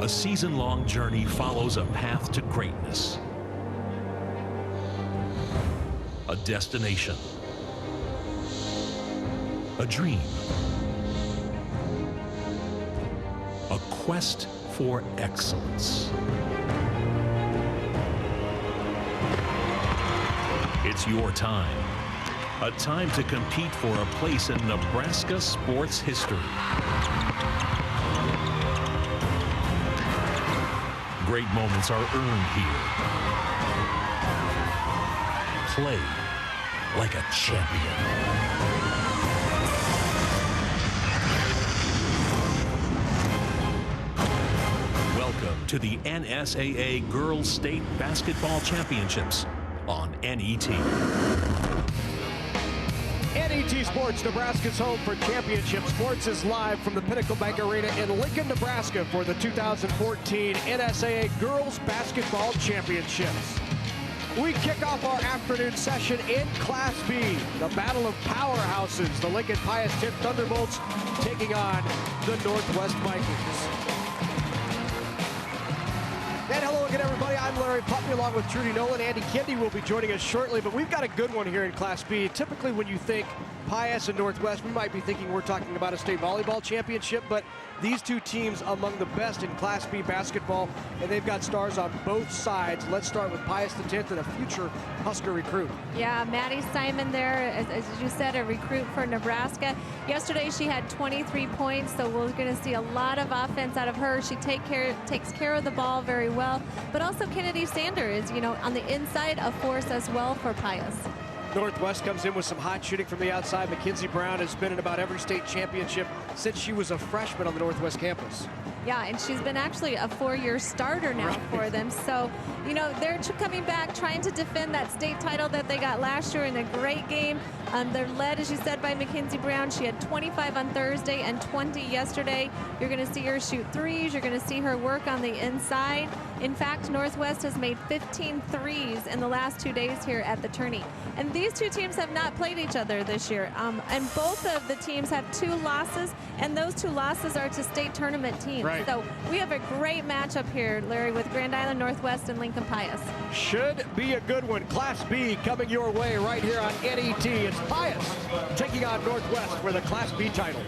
A season-long journey follows a path to greatness. A destination. A dream. A quest for excellence. It's your time. A time to compete for a place in Nebraska sports history. Great moments are earned here. Play like a champion. Welcome to the NSAA Girls State Basketball Championships on NET. NET Sports, Nebraska's home for championship sports, is live from the Pinnacle Bank Arena in Lincoln, Nebraska for the 2014 NSAA Girls Basketball Championships. We kick off our afternoon session in Class B, the battle of powerhouses, the Lincoln Pius X Thunderbolts taking on the Northwest Vikings. And hello again, everybody. I'm Larry Putney along with Trudy Nolan. Andy Kendi will be joining us shortly, but we've got a good one here in Class B. Typically, when you think Pius and Northwest, we might be thinking we're talking about a state volleyball championship, but these two teams among the best in Class B basketball, and they've got stars on both sides. Let's start with Pius X and a future Husker recruit. Yeah, Maddie Simon there, as you said, a recruit for Nebraska. Yesterday, she had 23 points, so we're going to see a lot of offense out of her. She takes care of the ball very well, but also Kennedy Sanders, on the inside, a force as well for Pius. Northwest comes in with some hot shooting from the outside. Mackenzie Brown has been in about every state championship since she was a freshman on the Northwest campus. Yeah, and she's been actually a 4-year starter now for them. So, they're coming back, trying to defend that state title that they got last year in a great game. They're led, as you said, by Mackenzie Brown. She had 25 on Thursday and 20 yesterday. You're going to see her shoot threes. You're going to see her work on the inside. In fact, Northwest has made 15 threes in the last 2 days here at the tourney. And these two teams have not played each other this year. And both of the teams have 2 losses, and those 2 losses are to state tournament teams. Right. So we have a great matchup here, Larry, with Grand Island Northwest and Lincoln Pius. Should be a good one. Class B coming your way right here on NET. It's Pius taking on Northwest for the Class B title.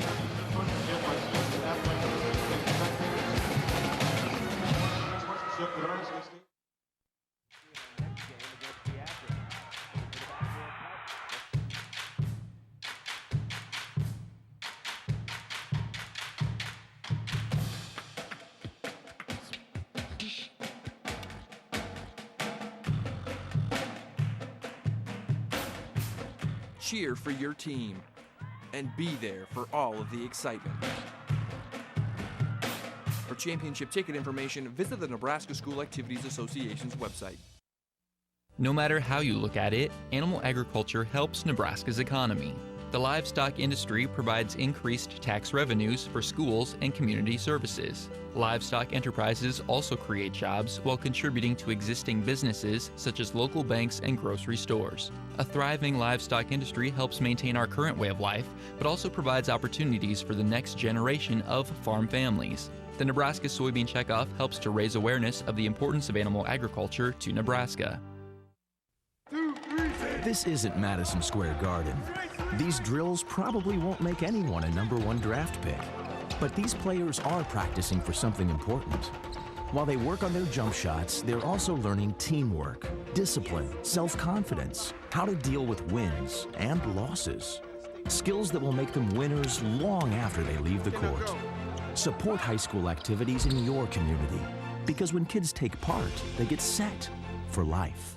Cheer for your team and be there for all of the excitement. For championship ticket information, visit the Nebraska School Activities Association's website. No matter how you look at it, animal agriculture helps Nebraska's economy. The livestock industry provides increased tax revenues for schools and community services. Livestock enterprises also create jobs while contributing to existing businesses such as local banks and grocery stores. A thriving livestock industry helps maintain our current way of life, but also provides opportunities for the next generation of farm families. The Nebraska Soybean Checkoff helps to raise awareness of the importance of animal agriculture to Nebraska. This isn't Madison Square Garden. These drills probably won't make anyone a #1 draft pick. But these players are practicing for something important. While they work on their jump shots, they're also learning teamwork, discipline, self-confidence, how to deal with wins and losses. Skills that will make them winners long after they leave the court. Support high school activities in your community, because when kids take part, they get set for life.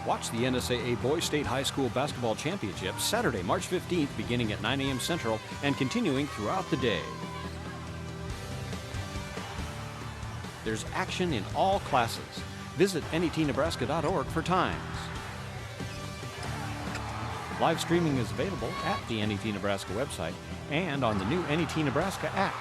Watch the NSAA Boys State High School Basketball Championship Saturday, March 15th, beginning at 9 a.m. Central and continuing throughout the day. There's action in all classes. Visit netnebraska.org for times. Live streaming is available at the NET Nebraska website and on the new NET Nebraska app.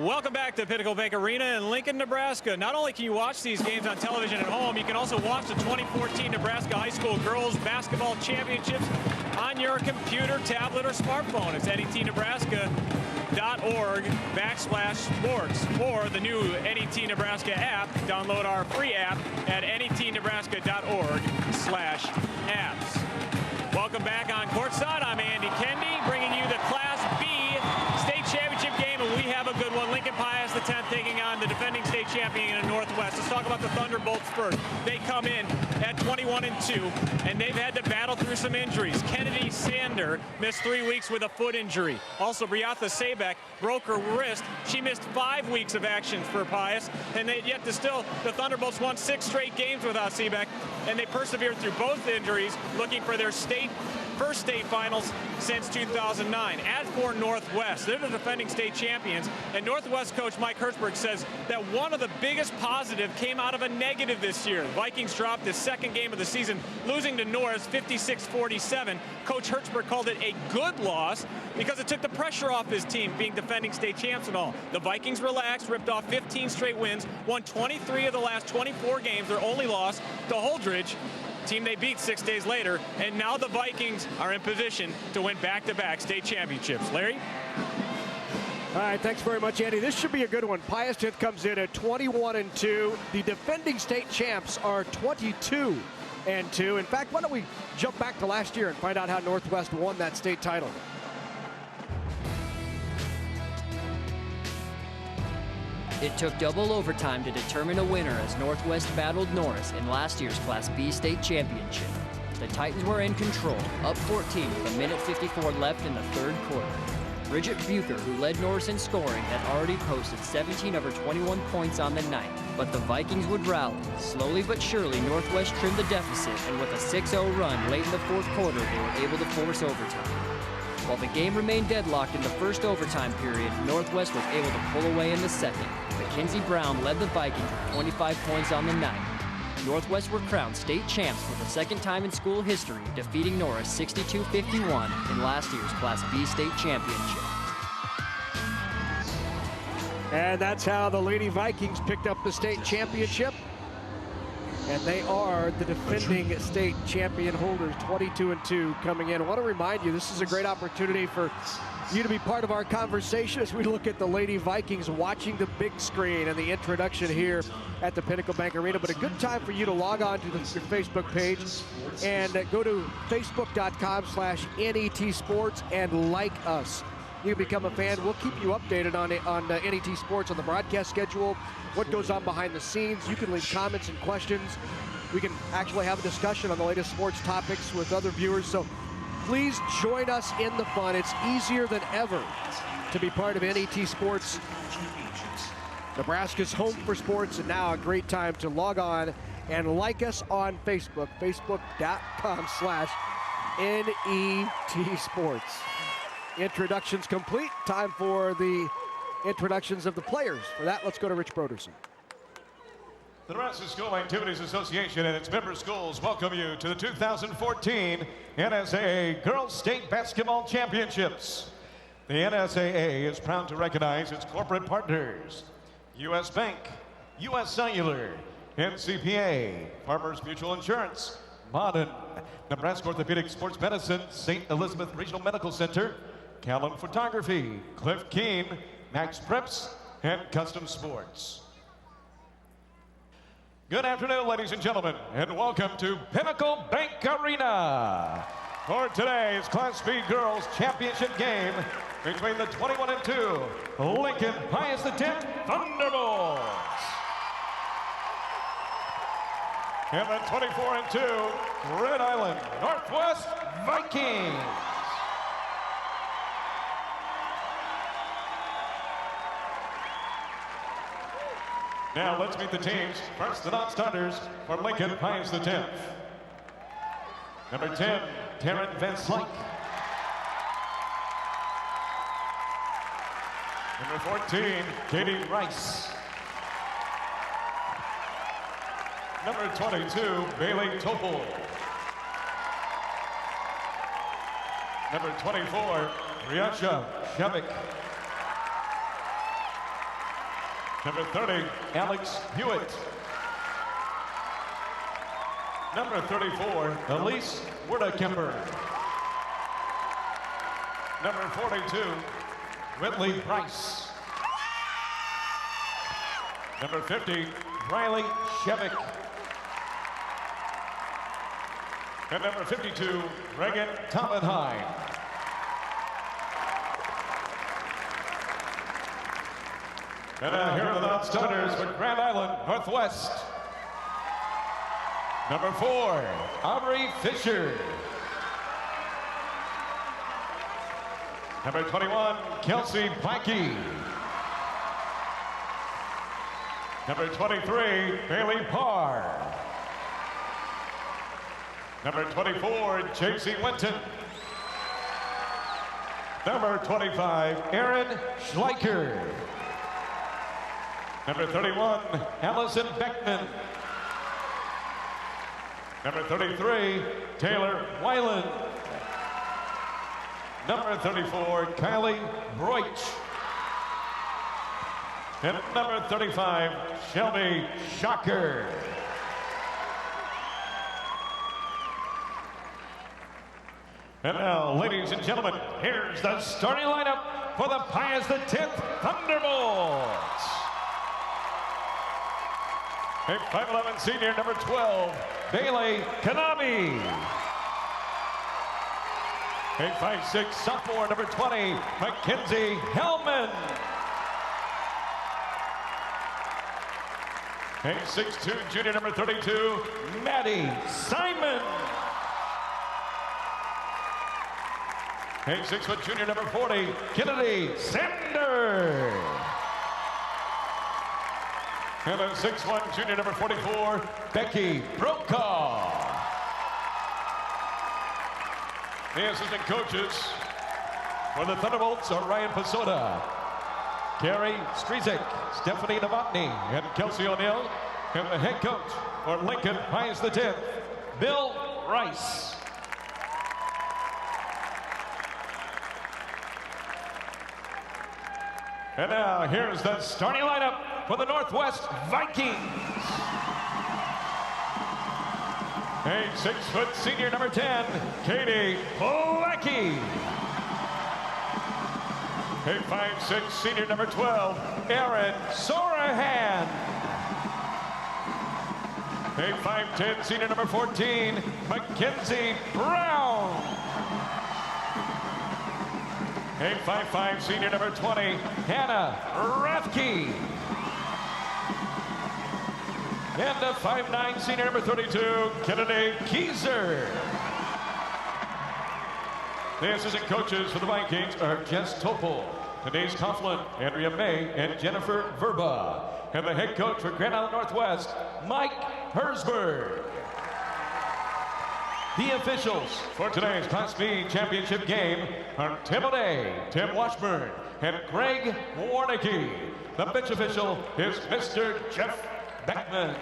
Welcome back to Pinnacle Bank Arena in Lincoln, Nebraska. Not only can you watch these games on television at home, you can also watch the 2014 Nebraska High School Girls Basketball Championships on your computer, tablet, or smartphone. It's netnebraska.org/sports or the new NET Nebraska app. Download our free app at netnebraska.org/apps. Welcome back on courtside. I'm Andy Kendi, bringing you the Class B state championship game, and we have a good one. Lincoln Pius X taking on the defending state champion in the Northwest. Let's talk about the Thunderbolts first. They come in at 21-2, and they've had to battle through some injuries. Kennedy Sander missed 3 weeks with a foot injury. Also, Briatha Sabek broke her wrist. She missed 5 weeks of action for Pius, and yet the Thunderbolts won 6 straight games without Sabek, and they persevered through both injuries, looking for their first state finals since 2009. As for Northwest, they're the defending state champions, and Northwest coach Mike Hertzberg says that one of the biggest positive came out of a negative this year. The Vikings dropped the second game of the season, losing to Norris 56-47. Coach Hertzberg called it a good loss because it took the pressure off his team, being defending state champs and all. The Vikings relaxed, ripped off 15 straight wins, won 23 of the last 24 games. Their only loss to Holdridge, team they beat 6 days later, and now the Vikings are in position to win back-to-back state championships. Larry? All right, thanks very much, Andy. This should be a good one. Pius X comes in at 21-2. The defending state champs are 22-2. In fact, why don't we jump back to last year and find out how Northwest won that state title? It took double overtime to determine a winner as Northwest battled Norris in last year's Class B state championship. The Titans were in control, up 14 with 1:54 left in the third quarter. Bridget Bucher, who led Norris in scoring, had already posted 17 of her 21 points on the night. But the Vikings would rally. Slowly but surely, Northwest trimmed the deficit, and with a 6-0 run late in the fourth quarter, they were able to force overtime. While the game remained deadlocked in the first overtime period, Northwest was able to pull away in the second. Mackenzie Brown led the Vikings with 25 points on the night. Northwest were crowned state champs for the second time in school history, defeating Norris 62-51 in last year's Class B state championship. And that's how the Lady Vikings picked up the state championship. And they are the defending state champion holders, 22-2 coming in. I want to remind you, this is a great opportunity for you to be part of our conversation as we look at the Lady Vikings watching the big screen and the introduction here at the Pinnacle Bank Arena. But a good time for you to log on to your Facebook page and go to facebook.com/NET Sports and like us. You become a fan. We'll keep you updated on NET Sports, on the broadcast schedule, what goes on behind the scenes. You can leave comments and questions. We can actually have a discussion on the latest sports topics with other viewers. So please join us in the fun. It's easier than ever to be part of NET Sports, Nebraska's home for sports, and now a great time to log on and like us on Facebook, facebook.com/NET Sports. Introductions complete. Time for the introductions of the players. For that, let's go to Rich Broderson. The Nebraska School Activities Association and its member schools welcome you to the 2014 NSAA Girls State Basketball Championships. The NSAA is proud to recognize its corporate partners: U.S. Bank, U.S. Cellular, NCPA, Farmers Mutual Insurance, Modern, Nebraska Orthopedic Sports Medicine, St. Elizabeth Regional Medical Center, Callum Photography, Cliff Keen, Max Preps, and Custom Sports. Good afternoon, ladies and gentlemen, and welcome to Pinnacle Bank Arena for today's Class B Girls Championship game between the 21-2 Lincoln Pius X Thunderbolts and the 24-2 Red Island Northwest Vikings. Now let's meet the teams. First, the non-starters for Lincoln Pius X. Number 10, Taryn Van Slyke. Number 14, Katie Rice. Number 22, Bailey Topol. Number 24, Riasha Shavik. Number 30, Alex Hewitt. Number 34, Elise Werdekemper. Number 42, Whitley Price. Number 50, Riley Shevik. And number 52, Reagan Tomenheim. And now here are the non-starters for Grand Island Northwest. Number 4, Aubrey Fisher. Number 21, Kelsey Blackie. Number 23, Bailey Parr. Number 24, JC Linton. Number 25, Aaron Schleicher. Number 31, Allison Beckman. Number 33, Taylor Weiland. Number 34, Kylie Broich. And number 35, Shelby Shocker. And now, ladies and gentlemen, here's the starting lineup for the Pius X Thunderbolts. A 5'11" senior, number 12, Bailey Kanabi. A 5'6" sophomore, number 20, Mackenzie Hellman. A 6'2" junior, number 32, Maddie Simon. A 6' junior, number 40, Kennedy Sander. And a 6'1" junior, number 44, Becky Brokaw. The assistant coaches for the Thunderbolts are Ryan Pasoda, Gary Strizek, Stephanie Novotny, and Kelsey O'Neill. And the head coach for Lincoln Pius X, Bill Rice. And now here's the starting lineup for the Northwest Vikings. A 6' senior, number 10, Katie Polecki. A 5'6" senior, number 12, Aaron Sorahan. A 5'10" senior, number 14, Mackenzie Brown. A 5'5" senior, number 20, Hannah Rathke. And a 5'9" senior, number 32, Kennedy Keyser. The assistant coaches for the Vikings are Jess Topol, Denise Coughlin, Andrea May, and Jennifer Verba. And the head coach for Grand Island Northwest, Mike Hersberg. The officials for today's Class B championship game are Tim O'Day, Tim Washburn, and Greg Warnicki. The bench official is Mr. Jeff Beckman.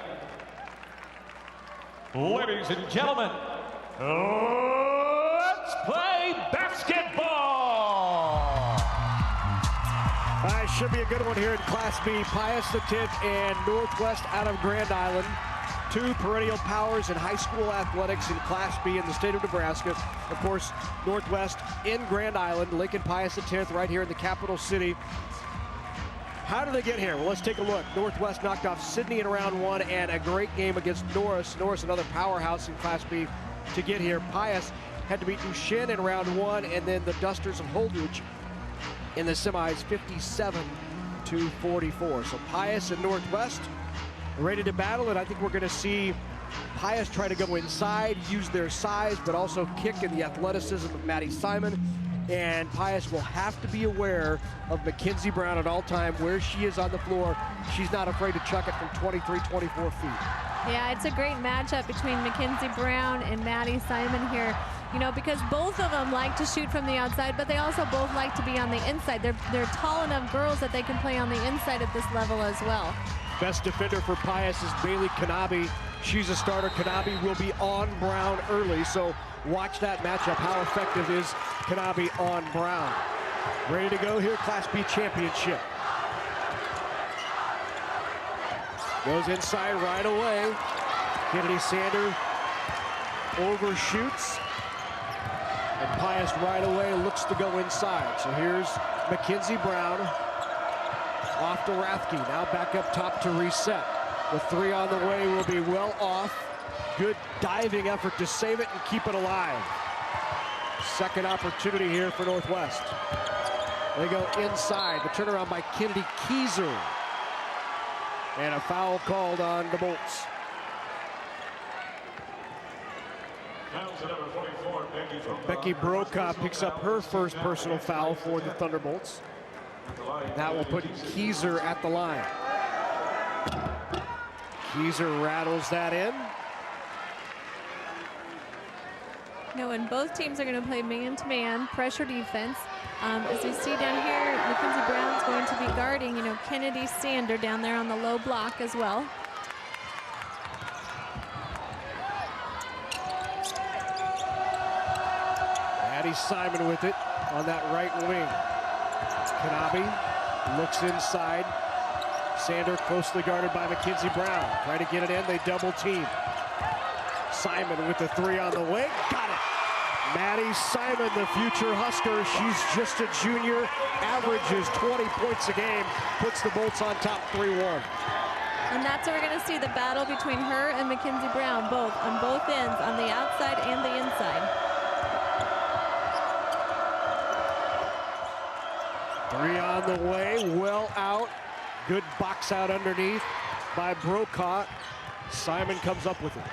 Ladies and gentlemen, let's play basketball! Should be a good one here in Class B. Pius X and Northwest out of Grand Island. Two perennial powers in high school athletics in Class B in the state of Nebraska. Of course, Northwest in Grand Island, Lincoln Pius X right here in the capital city. How did they get here? Well, let's take a look. Northwest knocked off Sydney in round one and a great game against Norris. Norris, another powerhouse in Class B to get here. Pius had to beat Duchesne in round one, and then the Dusters of Holdridge in the semis, 57-44. So Pius and Northwest ready to battle, and I think we're going to see Pius try to go inside, use their size, but also kick in the athleticism of Maddie Simon. And Pius will have to be aware of Mackenzie Brown at all time, where she is on the floor. She's not afraid to chuck it from 23, 24 feet. Yeah, it's a great matchup between Mackenzie Brown and Maddie Simon here. You know, because both of them like to shoot from the outside, but they also both like to be on the inside. They're tall enough girls that they can play on the inside at this level as well. Best defender for Pius is Bailey Kanabi. She's a starter. Kanabi will be on Brown early, so watch that matchup. How effective is Kanabi on Brown? Ready to go here, Class B championship. Goes inside right away. Kennedy Sander overshoots. And Pius right away looks to go inside. So here's Mackenzie Brown off to Rathke. Now back up top to reset. The three on the way will be well off. Good diving effort to save it and keep it alive. Second opportunity here for Northwest. They go inside. The turnaround by Kennedy Keyser. And a foul called on the Bolts. Becky Brokaw picks up her first personal foul for the Thunderbolts. That will put Keyser at the line. Keyser rattles that in. No, and both teams are going to play man-to-man pressure defense. As we see down here, Mackenzie Brown's going to be guarding, Kennedy Sander down there on the low block as well. Maddie Simon with it on that right wing. Kanabe looks inside. Sander closely guarded by Mackenzie Brown. Try to get it in, they double team. Simon with the three on the way, got it. Maddie Simon, the future Husker, she's just a junior, averages 20 points a game, puts the Bolts on top 3-1. And that's where we're going to see the battle between her and Mackenzie Brown, both on both ends, on the outside and the inside. Three on the way, well out. Good box out underneath by Brokaw. Simon comes up with it.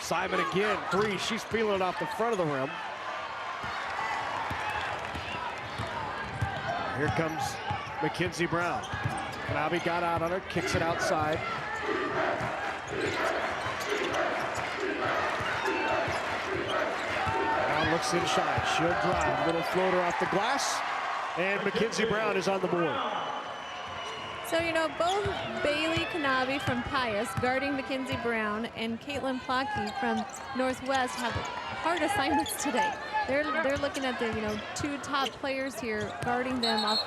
Simon again, three. She's feeling it off the front of the rim. Here comes Mackenzie Brown. Kanabe got out on her, kicks it outside. Brown looks inside. She'll drive. Little floater off the glass. And Mackenzie Brown is on the board. So, both Bailey Kanabe from Pius guarding Mackenzie Brown and Caitlin Plocky from Northwest have hard assignments today. They're looking at the, two top players here guarding them on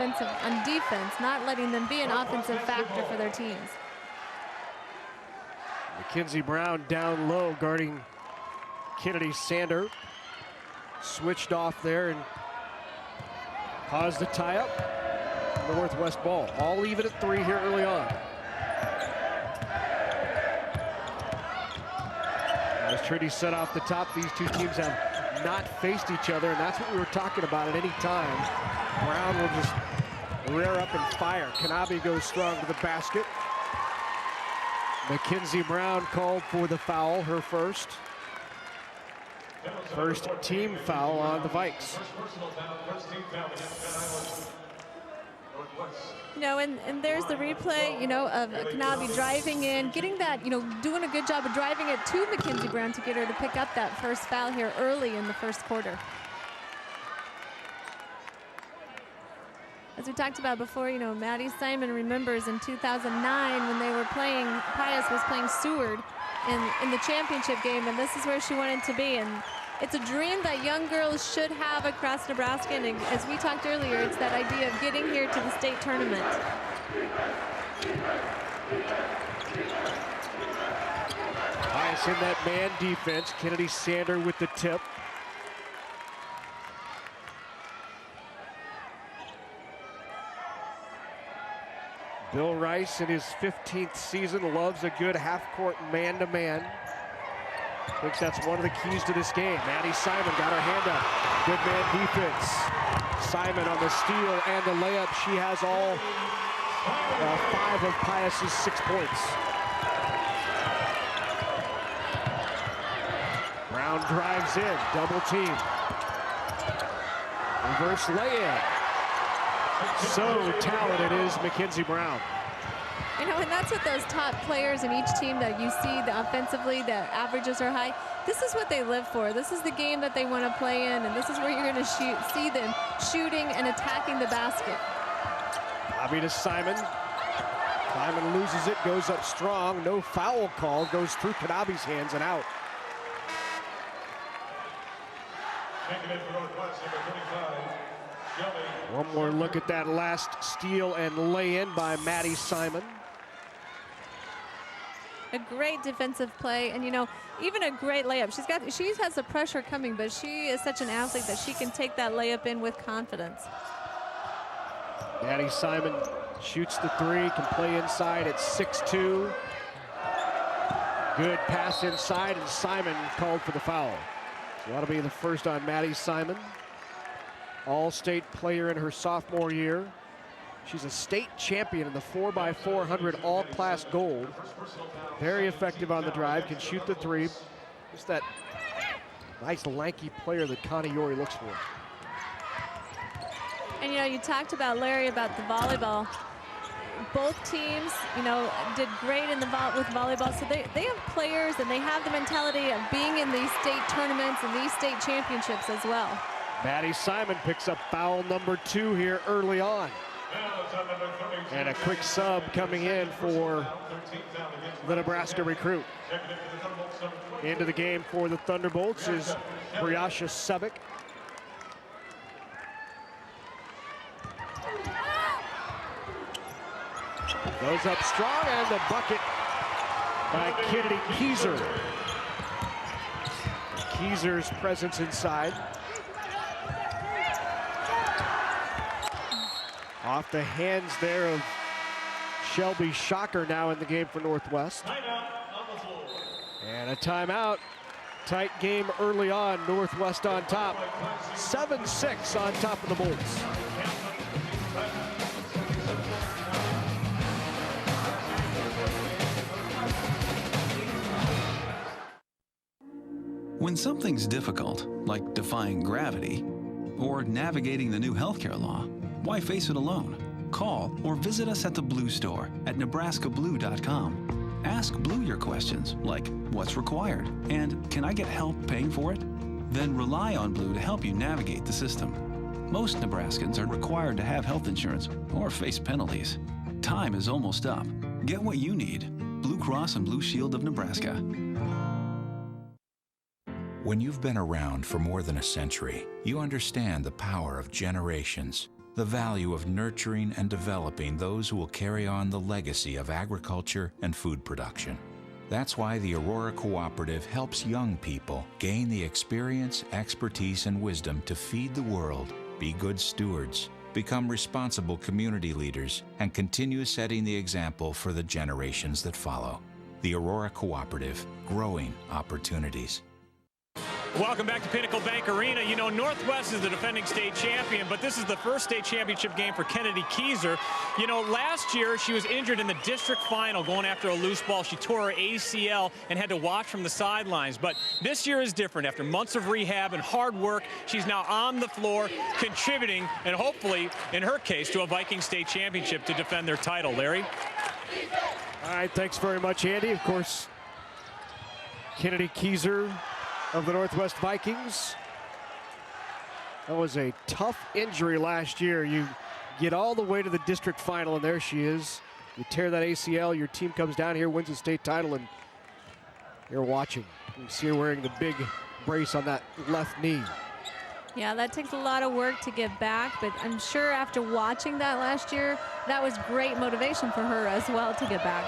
defense, not letting them be an offensive factor for their teams. Mackenzie Brown down low guarding Kennedy Sander. Switched off there and caused the tie-up. Northwest ball. All even at 3 here early on. As Trudy said off the top, these two teams have not faced each other, and that's what we were talking about at any time. Brown will just rear up and fire. Kanabe goes strong to the basket. Mackenzie Brown called for the foul, her first. First team foul on the Vikes. And there's the replay, of Kanabe driving in, getting that, doing a good job of driving it to Mackenzie Brown to get her to pick up that first foul here early in the first quarter. As we talked about before, Maddie Simon remembers in 2009 when they were playing, Pius was playing Seward in the championship game, and this is where she wanted to be. And it's a dream that young girls should have across Nebraska, and as we talked earlier, it's that idea of getting here to the state tournament. Pius in that man defense. Kennedy Sander with the tip. Bill Rice in his 15th season loves a good half-court man-to-man. Thinks that's one of the keys to this game. Maddie Simon got her hand up. Good man defense. Simon on the steal and the layup. She has all 5 of Pius's 6 points. Brown drives in, double team. Reverse lay-in. So talented is Mackenzie Brown. And that's what those top players in each team that you see offensively, the averages are high. This is what they live for. This is the game that they want to play in, and this is where you're going to see them shooting and attacking the basket. Bobby to Simon. Simon loses it, goes up strong. No foul call, goes through Kanabe's hands and out. One more look at that last steal and lay-in by Maddie Simon. A great defensive play, and even a great layup. She has the pressure coming, but she is such an athlete that she can take that layup in with confidence. Maddie Simon shoots the three, can play inside at 6'2". Good pass inside, and Simon called for the foul. So that'll be the first on Maddie Simon. All-state player in her sophomore year. She's a state champion in the 4x400 all-class gold. Very effective on the drive, can shoot the three. Just that nice lanky player that Connie Yori looks for. And you talked about, Larry, about the volleyball. Both teams, did great with volleyball. So they have players and they have the mentality of being in these state tournaments and these state championships as well. Maddie Simon picks up foul number 2 here early on. And a quick sub coming in for the Nebraska recruit. Into the game for the Thunderbolts is Briasha Sevic. Goes up strong, and the bucket by Kennedy Keyser. Keyser's presence inside. Off the hands there of Shelby Shocker now in the game for Northwest. And a timeout. Tight game early on, Northwest on top. 7-6 on top of the Bolts. When something's difficult, like defying gravity or navigating the new healthcare law, why face it alone? Call or visit us at the Blue Store at nebraskablue.com. Ask Blue your questions like, what's required? And can I get help paying for it? Then rely on Blue to help you navigate the system. Most Nebraskans are required to have health insurance or face penalties. Time is almost up. Get what you need. Blue Cross and Blue Shield of Nebraska. When you've been around for more than a century, you understand the power of generations, the value of nurturing and developing those who will carry on the legacy of agriculture and food production. That's why the Aurora Cooperative helps young people gain the experience, expertise, and wisdom to feed the world, be good stewards, become responsible community leaders, and continue setting the example for the generations that follow. The Aurora Cooperative, growing opportunities. Welcome back to Pinnacle Bank Arena. Northwest is the defending state champion, but this is the first state championship game for Kennedy Keyser. Last year she was injured in the district final going after a loose ball. She tore her ACL and had to watch from the sidelines. But this year is different. After months of rehab and hard work, she's now on the floor, contributing, and hopefully, in her case, to a Viking state championship to defend their title. Larry? All right, thanks very much, Andy. Of course, Kennedy Keyser of the Northwest Vikings. That was a tough injury last year. You get all the way to the district final, and there she is. You tear that ACL, your team comes down here, wins the state title, and you're watching. You see her wearing the big brace on that left knee. Yeah, that takes a lot of work to get back, but I'm sure after watching that last year, that was great motivation for her as well to get back.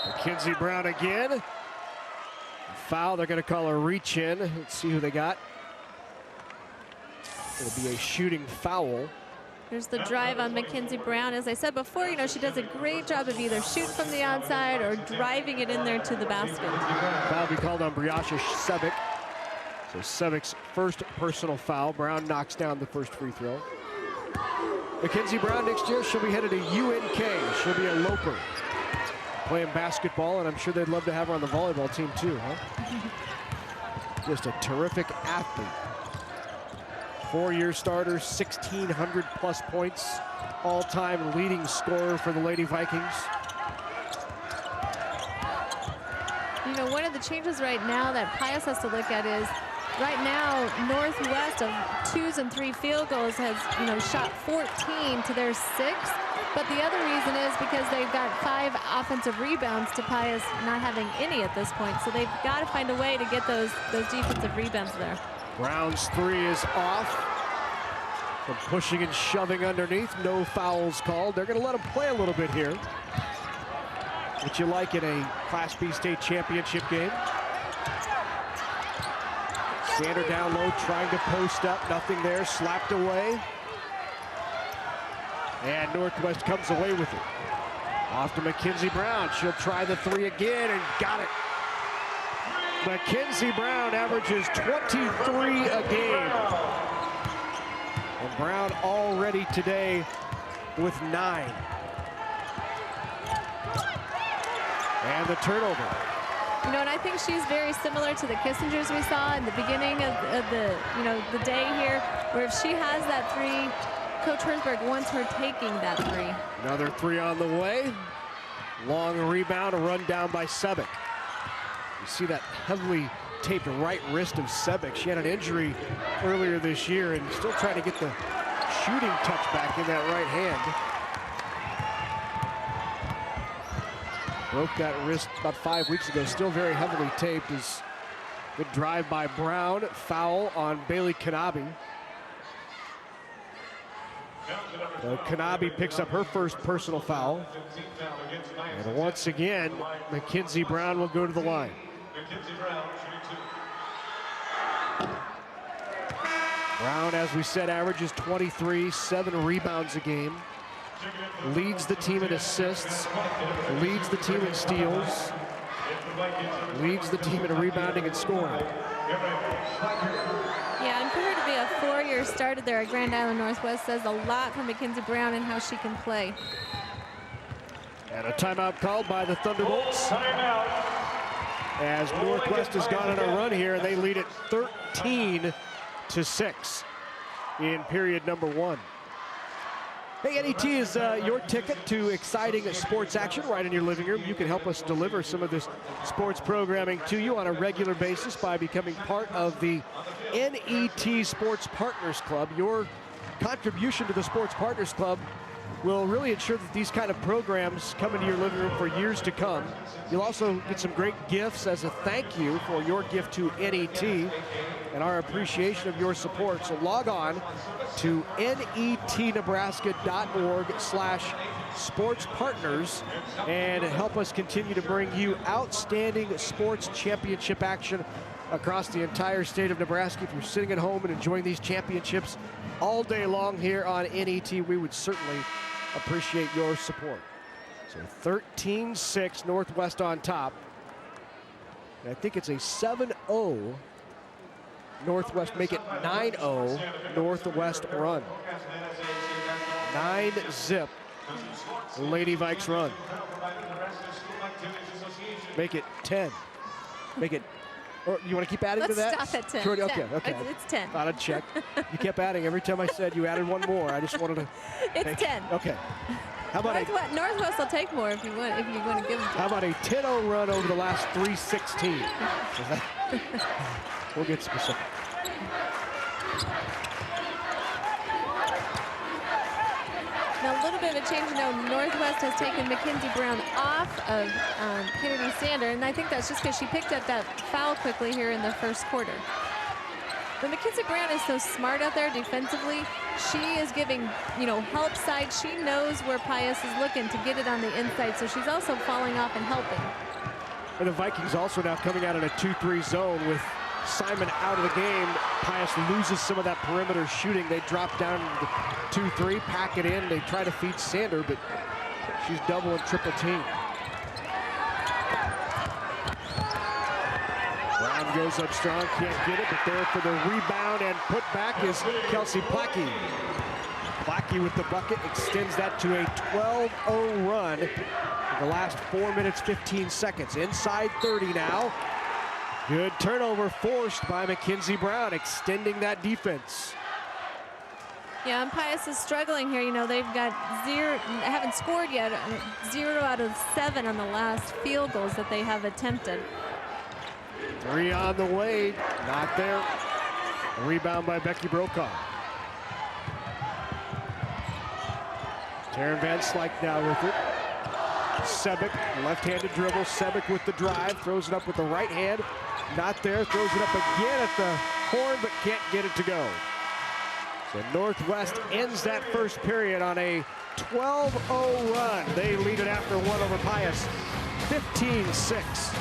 Mackenzie Brown again. Foul, they're going to call a reach in. Let's see who they got. It'll be a shooting foul. There's the drive on Mackenzie Brown. As I said before, she does a great job of either shooting from the outside or driving it in there to the basket. Foul be called on Briasha Sevic. So Sevic's first personal foul. Brown knocks down the first free throw. Mackenzie Brown next year, she'll be headed to UNK. She'll be a Loper. Playing basketball, and I'm sure they'd love to have her on the volleyball team too, huh? Just a terrific athlete. 4-year starter, 1,600 plus points, all-time leading scorer for the Lady Vikings. One of the changes right now that Pius has to look at is right now Northwest of 2s and 3 field goals has shot 14 to their 6. But the other reason is because they've got 5 offensive rebounds to Pius not having any at this point. So they've got to find a way to get those defensive rebounds there. Brown's 3 is off. Some pushing and shoving underneath. No fouls called. They're going to let him play a little bit here. What you like in a Class B state championship game. Sander down low, trying to post up, nothing there, slapped away. And Northwest comes away with it. Off to Mackenzie Brown, she'll try the three again and got it. Mackenzie Brown averages 23 a game. And Brown already today with 9. And the turnover. You know, and I think she's very similar to the Kissingers we saw in the beginning of the, the day here, where if she has that three, Coach Herzberg wants her taking that three. Another three on the way. Long rebound, a run down by Sebic. You see that heavily taped right wrist of Sebic. She had an injury earlier this year and still trying to get the shooting touch back in that right hand. Broke that wrist about 5 weeks ago, still very heavily taped. Is good drive by Brown, foul on Bailey Kanabi. So Kanabi picks up her first personal foul. And once again, Mackenzie Brown will go to the line. Brown, as we said, averages 23, 7 rebounds a game. Leads the team in assists, leads the team in steals, leads the team in rebounding and scoring. Yeah, and for her to be a 4-year starter there at Grand Island Northwest says a lot for Mackenzie Brown and how she can play. And a timeout called by the Thunderbolts. As Northwest has gone on a run here, and they lead it 13-6 in period number 1. Hey, NET is your ticket to exciting sports action right in your living room. You can help us deliver some of this sports programming to you on a regular basis by becoming part of the NET Sports Partners Club. Your contribution to the Sports Partners Club will really ensure that these kind of programs come into your living room for years to come. You'll also get some great gifts as a thank you for your gift to NET and our appreciation of your support. So log on to netnebraska.org/sportspartners and help us continue to bring you outstanding sports championship action across the entire state of Nebraska. If you're sitting at home and enjoying these championships all day long here on NET, we would certainly appreciate your support. So 13-6, Northwest on top. And I think it's a 7-0 Northwest, make it 9-0 Northwest run. 9-zip Lady Vikes run. Make it 10. Make it, or you want to keep adding to that? Let's stop at 10. Sure, 10. Okay. It's 10. Thought I'd check. You kept adding. Every time I said you added one more, I just wanted to. It's 10. Okay. How about Northwest will take more if you want to give them to How about a 10-0 run over the last 316? We'll get specific. Now a little bit of a change. Northwest has taken Mackenzie Brown off of Kennedy Sander, and I think that's just because she picked up that foul quickly here in the first quarter. But Mackenzie Brown is so smart out there defensively. She is giving, help side. She knows where Pius is looking to get it on the inside, so she's also falling off and helping. And the Vikings also now coming out in a 2-3 zone with Simon out of the game. Pius loses some of that perimeter shooting. They drop down the 2-3, pack it in. They try to feed Sander, but she's double and triple team. Brown goes up strong, can't get it, but there for the rebound and put back is Kelsey Plackey. Plackey with the bucket extends that to a 12-0 run in the last 4 minutes, 15 seconds. Inside 30 now. Good turnover forced by Mackenzie Brown, extending that defense. Yeah, and Pius is struggling here. They've got haven't scored yet. 0 out of 7 on the last field goals that they have attempted. 3 on the way, not there. Rebound by Becky Brokaw. Taryn Van Slyke now with it. Sebic, left-handed dribble. Sebic with the drive, throws it up with the right hand. Not there, throws it up again at the horn, but can't get it to go. So Northwest ends that first period on a 12-0 run. They lead it after 1 over Pius 15-6.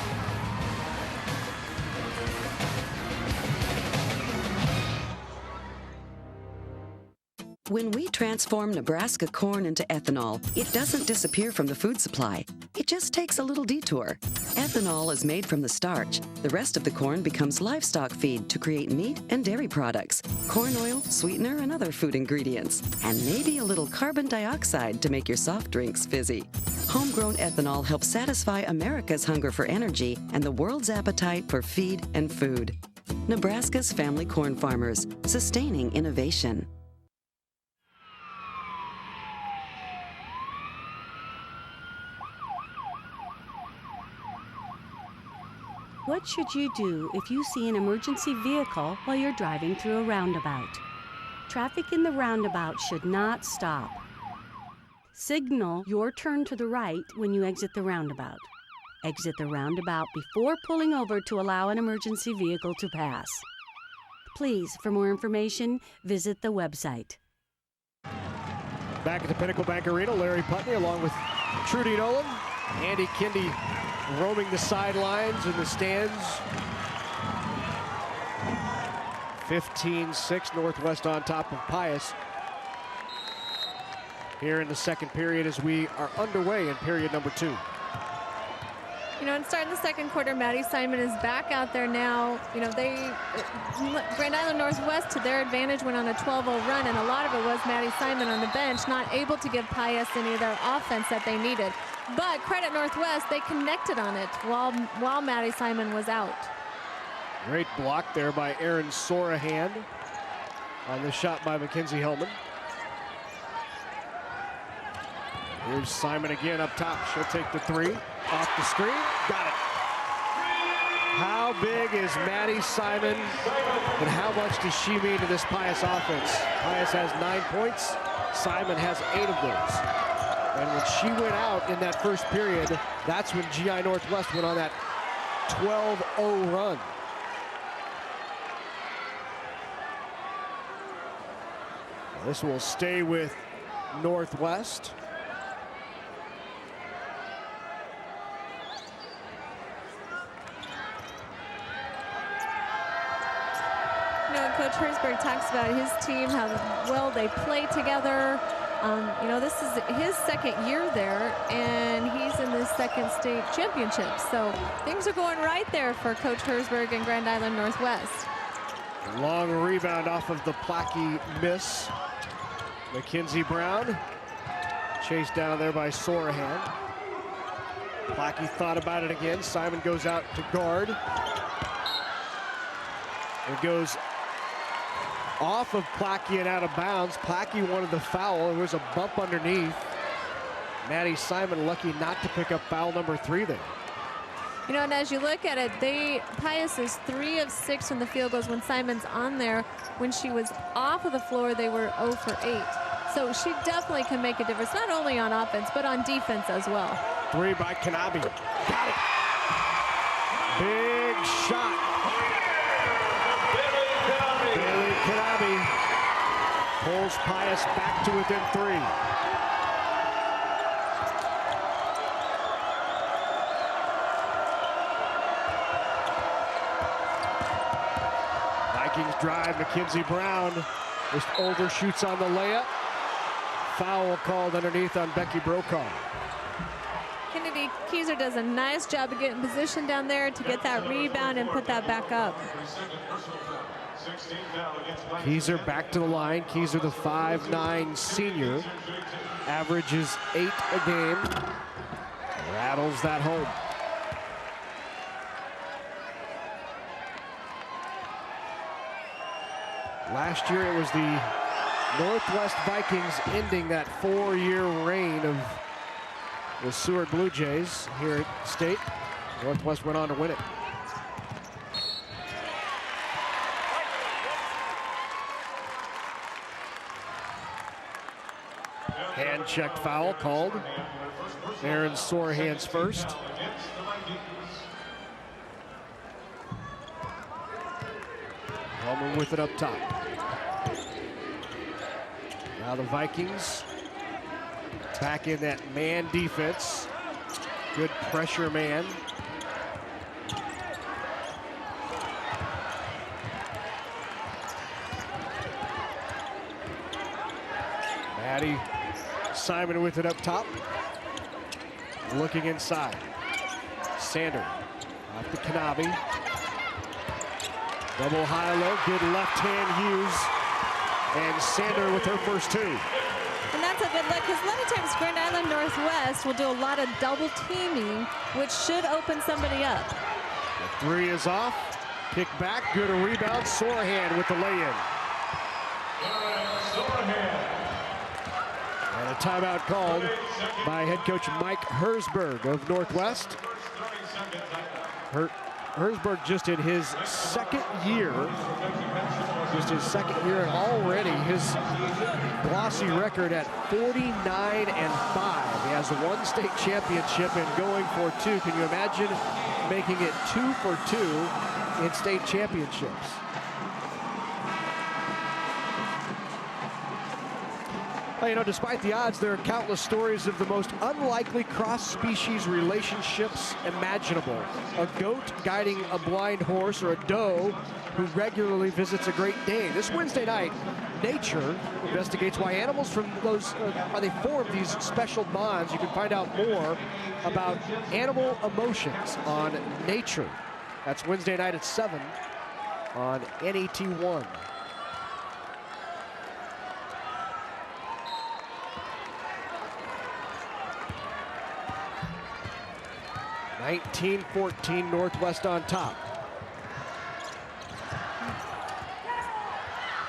When we transform Nebraska corn into ethanol, it doesn't disappear from the food supply. It just takes a little detour. Ethanol is made from the starch. The rest of the corn becomes livestock feed to create meat and dairy products, corn oil, sweetener, and other food ingredients, and maybe a little carbon dioxide to make your soft drinks fizzy. Homegrown ethanol helps satisfy America's hunger for energy and the world's appetite for feed and food. Nebraska's family corn farmers, sustaining innovation. What should you do if you see an emergency vehicle while you're driving through a roundabout? Traffic in the roundabout should not stop. Signal your turn to the right when you exit the roundabout. Exit the roundabout before pulling over to allow an emergency vehicle to pass. Please, for more information, visit the website. Back at the Pinnacle Bank Arena, Larry Putney along with Trudy Nolan, Andy Kindy roaming the sidelines in the stands. 15-6, Northwest on top of Pius. Here in the second period as we are underway in period number 2. You know, and starting the second quarter, Maddie Simon is back out there now. You know, Grand Island Northwest, to their advantage, went on a 12-0 run, and a lot of it was Maddie Simon on the bench, not able to give Pius any of their offense that they needed. But credit Northwest, they connected on it while Maddie Simon was out. Great block there by Erin Sorahand on the shot by Mackenzie Hellman. Here's Simon again up top. She'll take the 3 off the screen. Got it. How big is Maddie Simon, and how much does she mean to this Pius offense? Pius has 9 points. Simon has 8 of those. And when she went out in that first period, that's when GI Northwest went on that 12-0 run. This will stay with Northwest. You know, Coach Herzberg talks about his team, how well they play together. You know, this is his second year there, and he's in the second state championship. So things are going right there for Coach Herzberg and Grand Island Northwest. Long rebound off of the Plackey miss. Mackenzie Brown chased down there by Sorahand. Plackey thought about it again. Simon goes out to guard. It goes off of Plackey and out of bounds. Plackey wanted the foul. There was a bump underneath. Maddie Simon lucky not to pick up foul number 3 there. You know, and as you look at it, Pius is 3 of 6 from the field goals when Simon's on there. When she was off of the floor, they were 0 for 8. So she definitely can make a difference, not only on offense, but on defense as well. 3 by Kanabe. Got it. Big shot. Bailey Kanabe pulls Pius back to within 3. Vikings drive. Mackenzie Brown just overshoots on the layup. Foul called underneath on Becky Brokaw. Kennedy Keyser does a nice job of getting position down there to get that rebound and put that back up. Keyser back to the line. Keyser, the 5'9" senior, averages 8 a game. Rattles that home. Last year it was the Northwest Vikings ending that 4-year reign of the Seward Blue Jays here at State. Northwest went on to win it. Hand check foul called. Erin Sorahand's first. Hellman with it up top. Now the Vikings back in that man defense. Good pressure man. Maddie Simon with it up top. Looking inside. Sander off to Kanabi. Double high-low, good left hand use. And Sander with her first two. And that's a good look, because a lot of times Grand Island Northwest will do a lot of double teaming, which should open somebody up. The three is off. Kick back, good rebound. Sorahan with the lay-in. And a timeout called by head coach Mike Hersberg of Northwest. Hersberg just in his second year. And already his glossy record at 49-5. He has one state championship and going for two. Can you imagine making it 2 for 2 in state championships? Well, you know, despite the odds, there are countless stories of the most unlikely cross-species relationships imaginable. A goat guiding a blind horse, or a doe who regularly visits a Great Dane. This Wednesday night, Nature investigates why animals from those, why they form these special bonds. You can find out more about animal emotions on Nature. That's Wednesday night at 7 on NET1. (19-14) Northwest on top.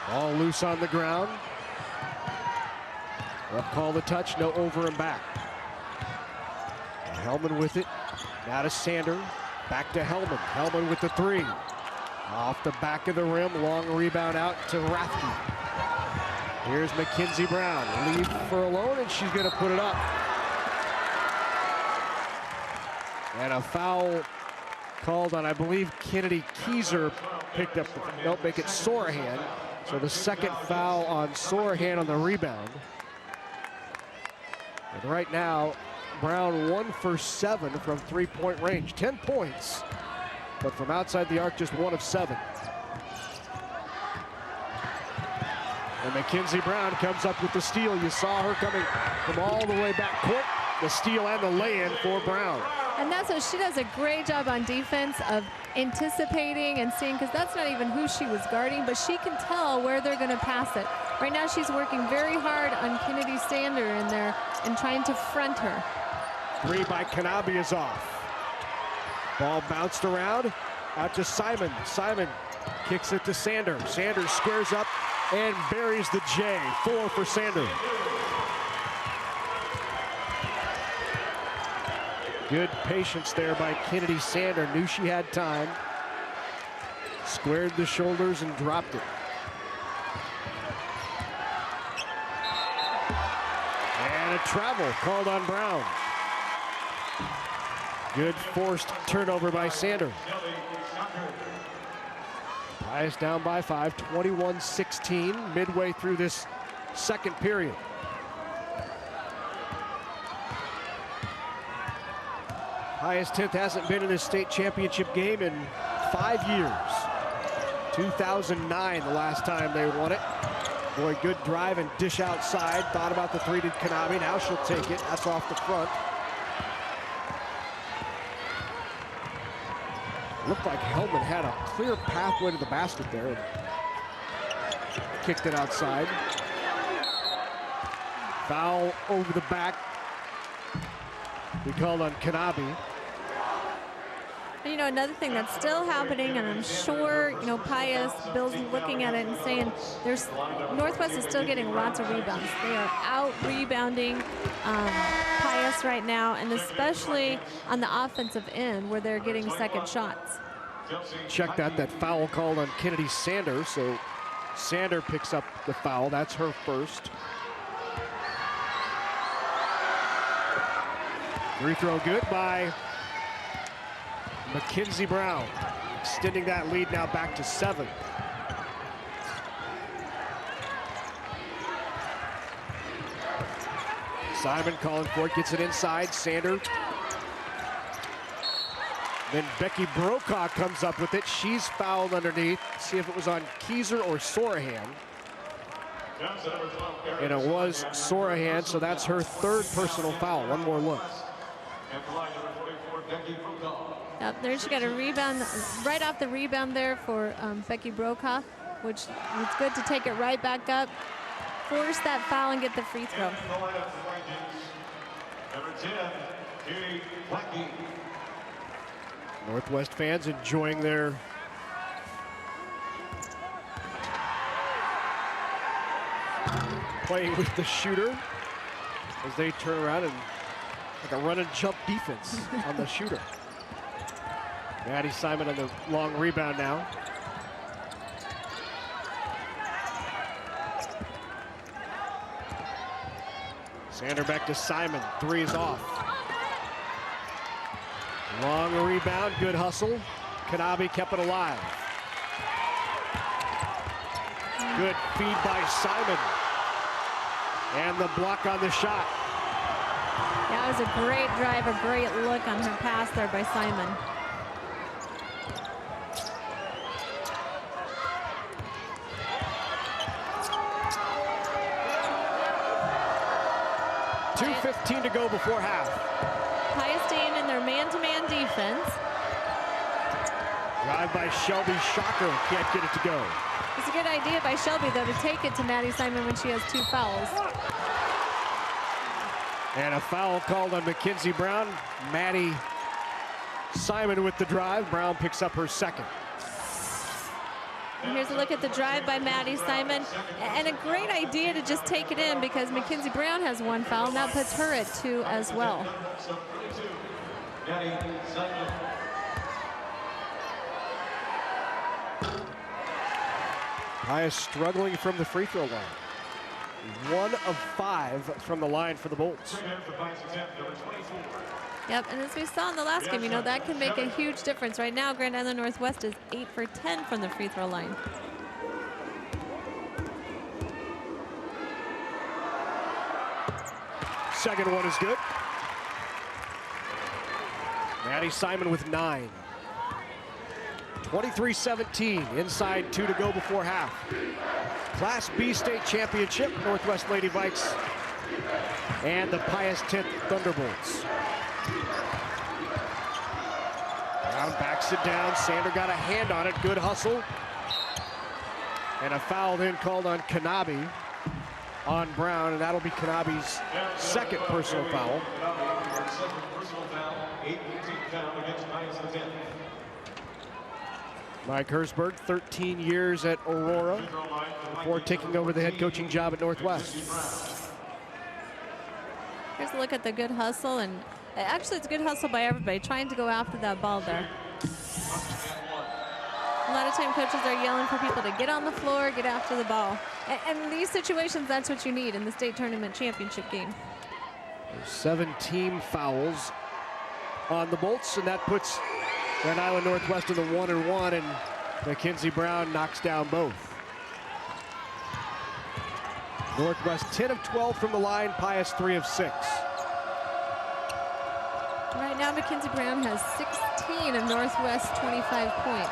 Ball loose on the ground. Ref call the touch, no over and back. Hellman with it. Now to Sander. Back to Hellman. Hellman with the three. Off the back of the rim. Long rebound out to Rathke. Here's Mackenzie Brown. Lead for Alone, and she's going to put it up. And a foul called on, I believe, Kennedy Keyser picked up. Nope, make it Sorahan. So the second foul on Sorahan on the rebound. And right now, Brown 1 for 7 from three-point range. 10 points, but from outside the arc, just 1 of 7. And Mackenzie Brown comes up with the steal. You saw her coming from all the way back court. The steal and the lay-in for Brown. And that's what she does a great job on defense of anticipating and seeing, because that's not even who she was guarding, but she can tell where they're going to pass it. Right now she's working very hard on Kennedy Sander in there and trying to front her. Three by Kanabi is off. Ball bounced around, out to Simon. Simon kicks it to Sander. Sander squares up and buries the J. 4 for Sander. Good patience there by Kennedy Sander. Knew she had time. Squared the shoulders and dropped it. And a travel called on Brown. Good forced turnover by Sander. Pius down by 5, 21-16, midway through this second period. Pius 10th hasn't been in this state championship game in 5 years. 2009, the last time they won it. Boy, good drive and dish outside. Thought about the three to Kanabi. Now she'll take it. That's off the front. Looked like Hellman had a clear pathway to the basket there and kicked it outside. Foul over the back. We called on Kanabi. And, you know, another thing that's still happening, and I'm sure, you know, Pius, Bill's looking at it and saying Northwest is still getting lots of rebounds. They are out rebounding Pius right now, and especially on the offensive end where they're getting second shots. Check that foul called on Kennedy Sander. So Sander picks up the foul. That's her first. Free throw good by Mackenzie Brown, extending that lead now back to 7. Simon calling for it, gets it inside. Sander Then Becky Brokaw comes up with it. She's fouled underneath. See if it was on Keyser or Sorahan. And it was Sorahan, so that's her third personal foul. One more look. Yep, there she got a rebound, right off the rebound there for Becky Brokaw, which was good to take it right back up, force that foul, and get the free throw. Number 10, Katie Blackie. Northwest fans enjoying their playing with the shooter as they turn around and like a run and jump defense on the shooter. Maddie Simon on the long rebound now. Sander back to Simon, three is off. Long rebound, good hustle. Kanabe kept it alive. Good feed by Simon. And the block on the shot. That was a great drive, a great look on her pass there by Simon. .2:15 to go before half. Pius staying in their man-to-man defense. Drive by Shelby, Shocker, can't get it to go. It's a good idea by Shelby, though, to take it to Maddie Simon when she has two fouls. And a foul called on Mackenzie Brown. Maddie Simon with the drive. Brown picks up her second. And here's a look at the drive by Maddie Simon. And a great idea to just take it in because Mackenzie Brown has one foul, and that puts her at two as well. Pius struggling from the free throw line. 1 of 5 from the line for the Bolts. Yep, and as we saw in the last game, you know, that can make a huge difference. Right now, Grand Island Northwest is 8 for 10 from the free throw line. Second one is good. Maddie Simon with 9. 23-17, inside 2 to go before half. Class B state championship, Northwest Lady Vikes and the Pius X Thunderbolts. Brown backs it down. Sander got a hand on it. Good hustle. And a foul then called on Kanabe on Brown, and that'll be Kanabe's second personal foul. Mike Hersberg, 13 years at Aurora before taking over the head coaching job at Northwest. Here's a look at the good hustle, and actually it's a good hustle by everybody trying to go after that ball there. A lot of time coaches are yelling for people to get on the floor, get after the ball. And in these situations, that's what you need in the state tournament championship game. There's 7 team fouls on the Bolts, and that puts Grand Island Northwest in the 1-1, and Mackenzie Brown knocks down both. Northwest 10 of 12 from the line, Pius 3 of 6. Right now, Mackenzie Brown has 16 of Northwest's 25 points.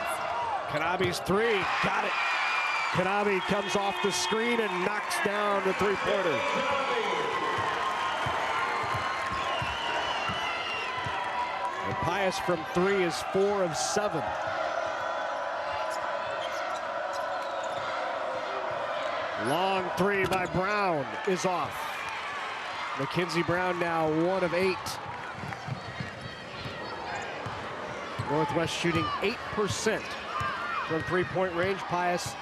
Kanabe's 3, got it. Kanabe comes off the screen and knocks down the three-pointer. And Pius from 3 is 4 of 7. Long 3 by Brown is off. Mackenzie Brown now 1 of 8. Northwest shooting 8% from three-point range. Pius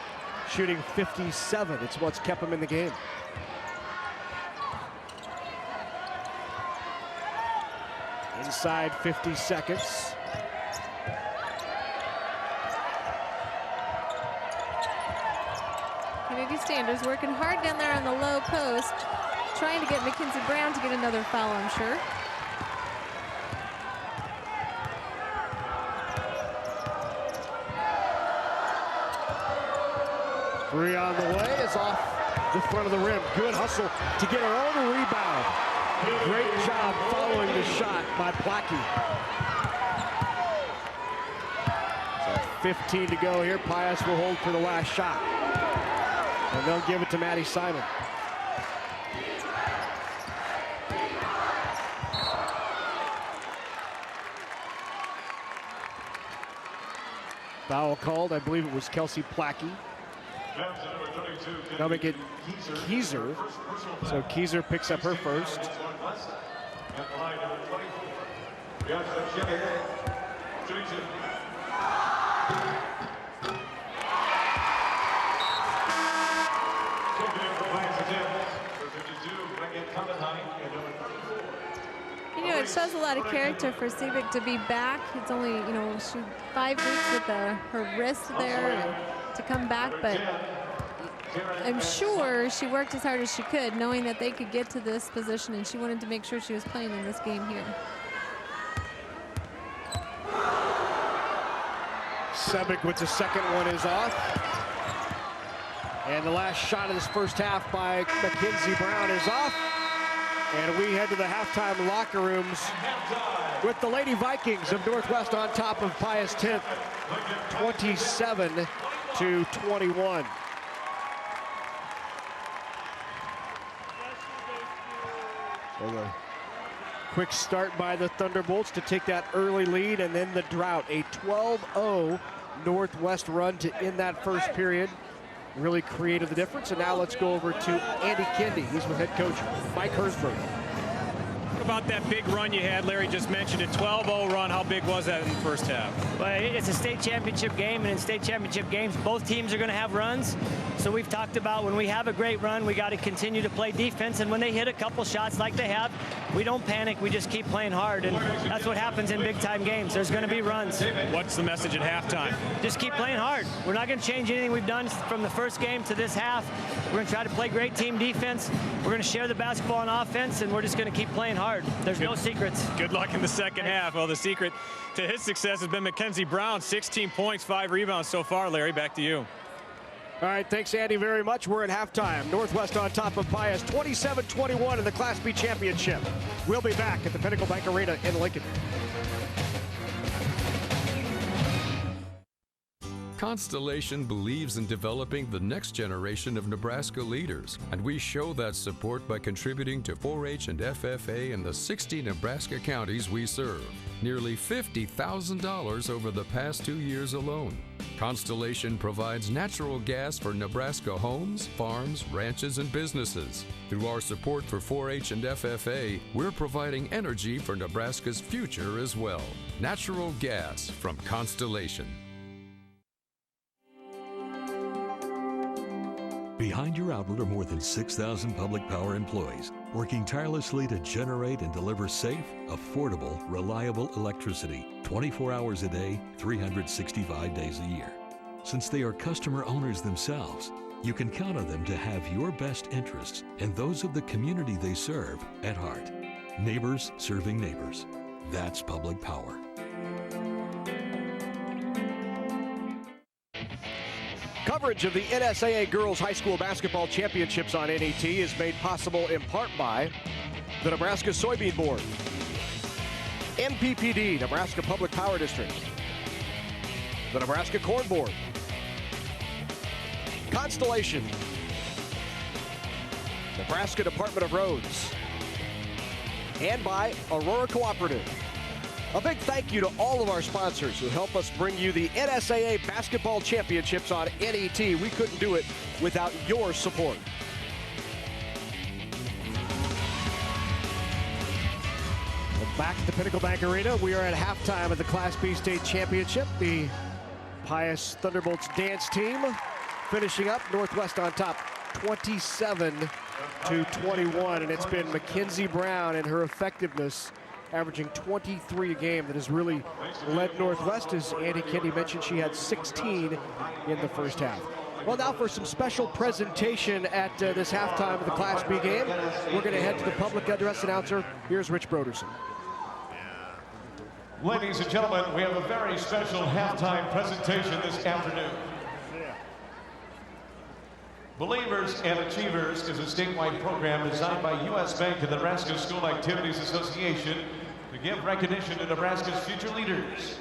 shooting 57. It's what's kept him in the game. Inside 50 seconds. Kennedy Sanders working hard down there on the low post, trying to get Mackenzie Brown to get another foul, I'm sure. Three on the way is off the front of the rim. Good hustle to get her own rebound. Great job following the shot by Blackie. 1:15 to go here. Pius will hold for the last shot. And they'll give it to Maddie Simon. Foul called. I believe it was Kelsey Plackey. Now make it Keyser. So Keyser picks up her first. You know, it shows a lot of character for Seavick to be back. It's only, you know, she 5 weeks with her wrist there and to come back, but I'm sure she worked as hard as she could, knowing that they could get to this position, and she wanted to make sure she was playing in this game here. Sebick with the second one is off. And the last shot of this first half by Mackenzie Brown is off. And we head to the halftime locker rooms with the Lady Vikings of Northwest on top of Pius X, 27-21. So the quick start by the Thunderbolts to take that early lead, and then the drought. A 12-0 Northwest run to end that first period really created the difference. And now let's go over to Andy Kendi. He's with head coach Mike Hersberg. What about that big run you had? Larry just mentioned it, 12-0 run. How big was that in the first half? Well, it's a state championship game, and in state championship games, both teams are going to have runs. So we've talked about when we have a great run, we got to continue to play defense. And when they hit a couple shots like they have, we don't panic. We just keep playing hard. And that's what happens in big-time games. There's going to be runs. What's the message at halftime? Just keep playing hard. We're not going to change anything we've done from the first game to this half. We're going to try to play great team defense. We're going to share the basketball on offense, and we're just going to keep playing hard. There's no secrets. Good luck in the second half. Well, the secret to his success has been Mackenzie Brown. 16 points, 5 rebounds so far. Larry, back to you. All right, thanks, Andy, very much. We're at halftime. Northwest on top of Pius, 27-21 in the Class B championship. We'll be back at the Pinnacle Bank Arena in Lincoln. Constellation believes in developing the next generation of Nebraska leaders, and we show that support by contributing to 4-H and FFA in the 60 Nebraska counties we serve. Nearly $50,000 over the past 2 years alone. Constellation provides natural gas for Nebraska homes, farms, ranches, and businesses. Through our support for 4-H and FFA, we're providing energy for Nebraska's future as well. Natural gas from Constellation. Behind your outlet are more than 6,000 public power employees working tirelessly to generate and deliver safe, affordable, reliable electricity 24 hours a day, 365 days a year. Since they are customer owners themselves, you can count on them to have your best interests and those of the community they serve at heart. Neighbors serving neighbors. That's public power. Coverage of the NSAA Girls High School Basketball Championships on NET is made possible in part by the Nebraska Soybean Board, MPPD, Nebraska Public Power District, the Nebraska Corn Board, Constellation, Nebraska Department of Roads, and by Aurora Cooperative. A big thank you to all of our sponsors who help us bring you the NSAA Basketball Championships on NET. We couldn't do it without your support. Back at the Pinnacle Bank Arena, we are at halftime of the Class B State Championship. The Pius Thunderbolts dance team finishing up. Northwest on top, 27-21, and it's been Mackenzie Brown and her effectiveness, averaging 23 a game, that has really led Northwest. As Andy Kendi mentioned, she had 16 in the first half. Well, now for some special presentation at this halftime of the Class B game, we're going to head to the public address announcer. Here's Rich Broderson. Ladies and gentlemen, we have a very special halftime presentation this afternoon. Believers and Achievers is a statewide program designed by U.S. Bank and the Nebraska School Activities Association to give recognition to Nebraska's future leaders.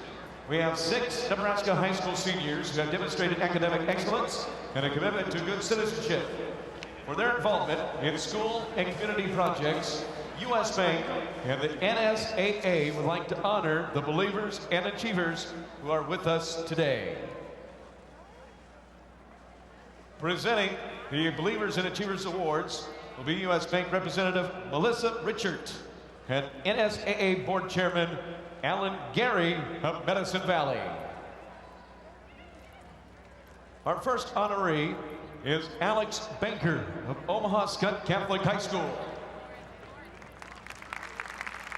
We have 6 Nebraska high school seniors who have demonstrated academic excellence and a commitment to good citizenship. For their involvement in school and community projects, U.S. Bank and the NSAA would like to honor the believers and achievers who are with us today. Presenting the Believers and Achievers Awards will be U.S. Bank Representative Melissa Richert and NSAA Board Chairman Alan Gary of Medicine Valley. Our first honoree is Alex Banker of Omaha Skutt Catholic High School.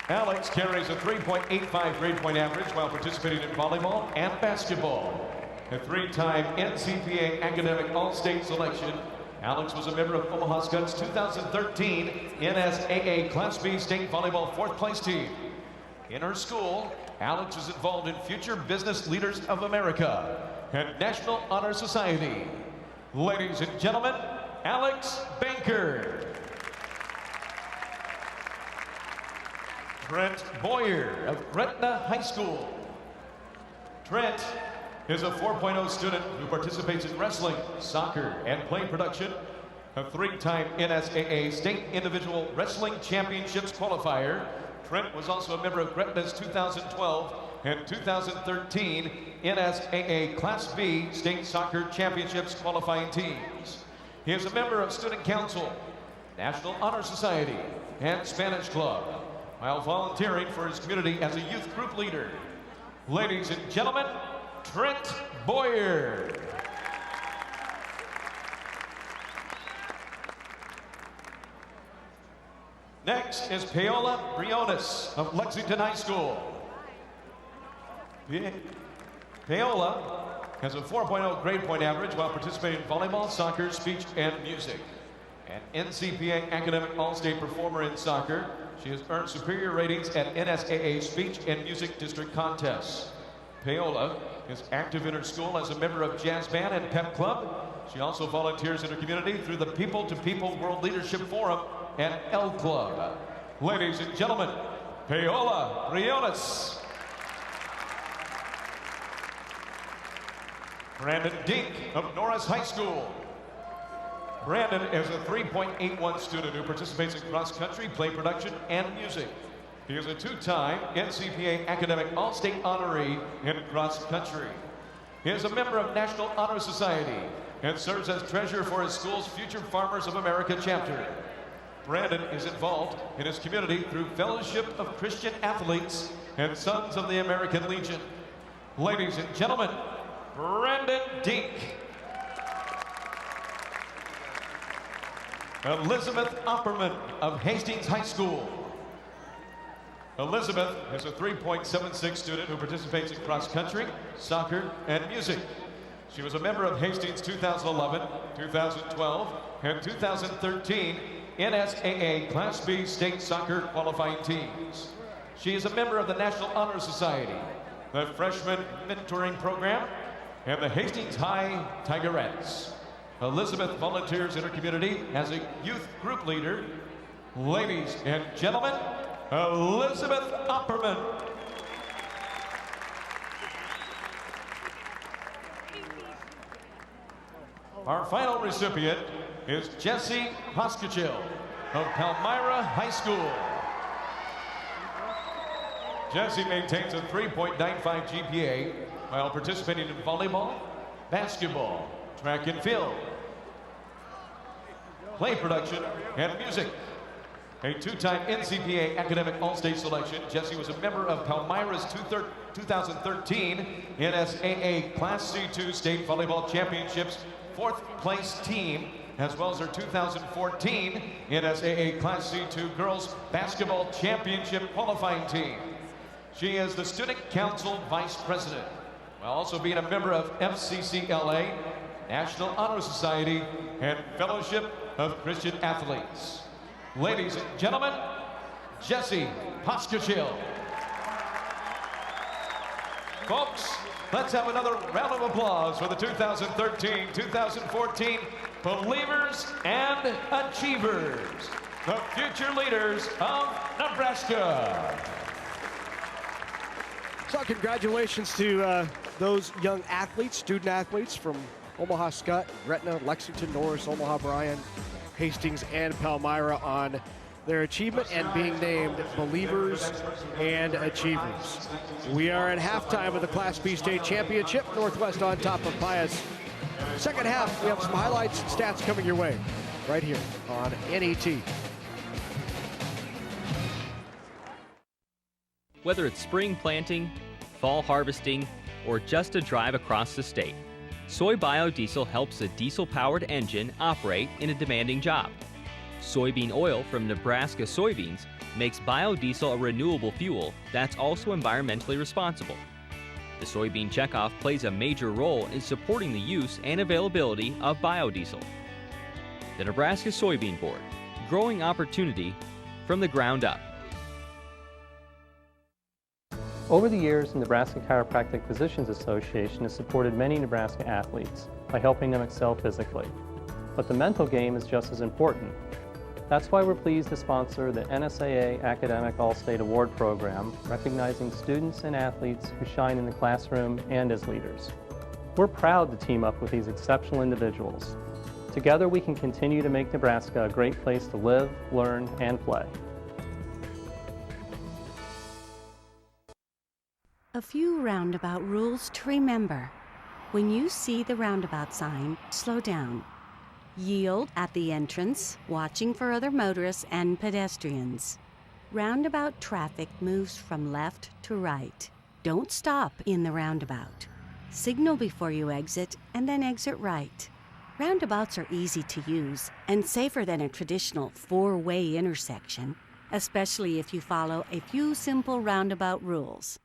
Alex carries a 3.85 grade point average while participating in volleyball and basketball. A 3-time NCPA Academic All-State selection, Alex was a member of Omaha Skutt's 2013 NSAA Class B State Volleyball 4th place team. In her school, Alex was involved in Future Business Leaders of America and National Honor Society. Ladies and gentlemen, Alex Banker. Trent Boyer of Gretna High School. Trent is a 4.0 student who participates in wrestling, soccer, and play production, a 3-time NSAA State Individual Wrestling Championships qualifier. Trent was also a member of Gretna's 2012 and 2013 NSAA Class B State Soccer Championships qualifying teams. He is a member of Student Council, National Honor Society, and Spanish Club, while volunteering for his community as a youth group leader. Ladies and gentlemen, Trent Boyer. Next is Paola Briones of Lexington High School. Paola has a 4.0 grade point average while participating in volleyball, soccer, speech, and music. An NCPA Academic All-State performer in soccer, she has earned superior ratings at NSAA speech and music district contests. Paola is active in her school as a member of Jazz Band and Pep Club. She also volunteers in her community through the People to People World Leadership Forum and L Club. Ladies and gentlemen, Paola Briones. Brandon Dink of Norris High School. Brandon is a 3.81 student who participates in cross-country, play production, and music. He is a 2-time NCPA Academic All-State honoree in cross-country. He is a member of National Honor Society and serves as treasurer for his school's Future Farmers of America chapter. Brandon is involved in his community through Fellowship of Christian Athletes and Sons of the American Legion. Ladies and gentlemen, Brandon Dink. Elizabeth Opperman of Hastings High School. Elizabeth is a 3.76 student who participates in cross-country, soccer, and music. She was a member of Hastings 2011, 2012, and 2013 NSAA Class B State Soccer qualifying teams. She is a member of the National Honor Society, the Freshman Mentoring Program, and the Hastings High Tigerettes. Elizabeth volunteers in her community as a youth group leader. Ladies and gentlemen, Elizabeth Opperman. Our final recipient is Jesse Hoskachil of Palmyra High School. Jesse maintains a 3.95 GPA while participating in volleyball, basketball, track and field, play production, and music. A 2-time NCPA Academic All-State selection, Jesse was a member of Palmyra's 2013 NSAA Class C2 State Volleyball Championships 4th place team, as well as her 2014 NSAA Class C2 Girls Basketball Championship qualifying team. She is the Student Council Vice President, while also being a member of FCCLA, National Honor Society, and Fellowship of Christian Athletes. Ladies and gentlemen, Jesse Hoskachil. Folks, let's have another round of applause for the 2013-2014 Believers and Achievers, the future leaders of Nebraska. So congratulations to those young athletes, student athletes from Omaha Skutt, Gretna, Lexington, Norris, Omaha Bryan, Hastings, and Palmyra on their achievement and being named Believers and Achievers. We are at halftime of the Class B State Championship. Northwest on top of Pius. Second half, we have some highlights and stats coming your way right here on NET. Whether it's spring planting, fall harvesting, or just a drive across the state, soy biodiesel helps a diesel-powered engine operate in a demanding job. Soybean oil from Nebraska soybeans makes biodiesel a renewable fuel that's also environmentally responsible. The soybean checkoff plays a major role in supporting the use and availability of biodiesel. The Nebraska Soybean Board, growing opportunity from the ground up. Over the years, the Nebraska Chiropractic Physicians Association has supported many Nebraska athletes by helping them excel physically. But the mental game is just as important. That's why we're pleased to sponsor the NSAA Academic All-State Award Program, recognizing students and athletes who shine in the classroom and as leaders. We're proud to team up with these exceptional individuals. Together we can continue to make Nebraska a great place to live, learn, and play. A few roundabout rules to remember. When you see the roundabout sign, slow down. Yield at the entrance, watching for other motorists and pedestrians. Roundabout traffic moves from left to right. Don't stop in the roundabout. Signal before you exit and then exit right. Roundabouts are easy to use and safer than a traditional four-way intersection, especially if you follow a few simple roundabout rules.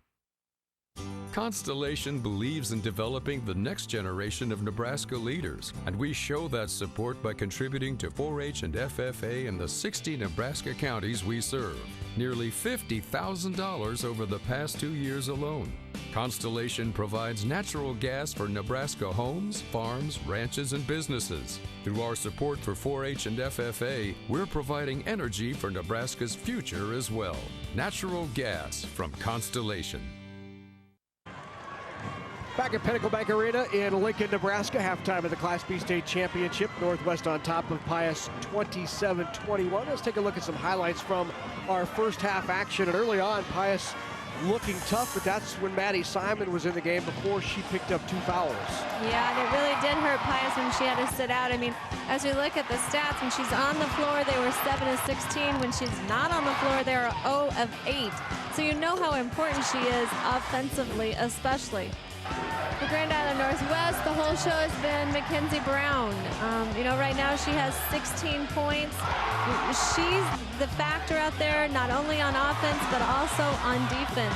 Constellation believes in developing the next generation of Nebraska leaders, and we show that support by contributing to 4-H and FFA in the 60 Nebraska counties we serve. Nearly $50,000 over the past 2 years alone. Constellation provides natural gas for Nebraska homes, farms, ranches, and businesses. Through our support for 4-H and FFA, we're providing energy for Nebraska's future as well. Natural gas from Constellation. Back at Pinnacle Bank Arena in Lincoln, Nebraska, halftime of the Class B State Championship. Northwest on top of Pius 27-21. Let's take a look at some highlights from our first half action. And early on, Pius looking tough, but that's when Maddie Simon was in the game before she picked up 2 fouls. Yeah, and it really did hurt Pius when she had to sit out. I mean, as we look at the stats, when she's on the floor, they were 7 of 16. When she's not on the floor, they are 0 of 8. So you know how important she is offensively, especially. For Grand Island Northwest, the whole show has been Mackenzie Brown. Right now she has 16 points. She's the factor out there, not only on offense, but also on defense.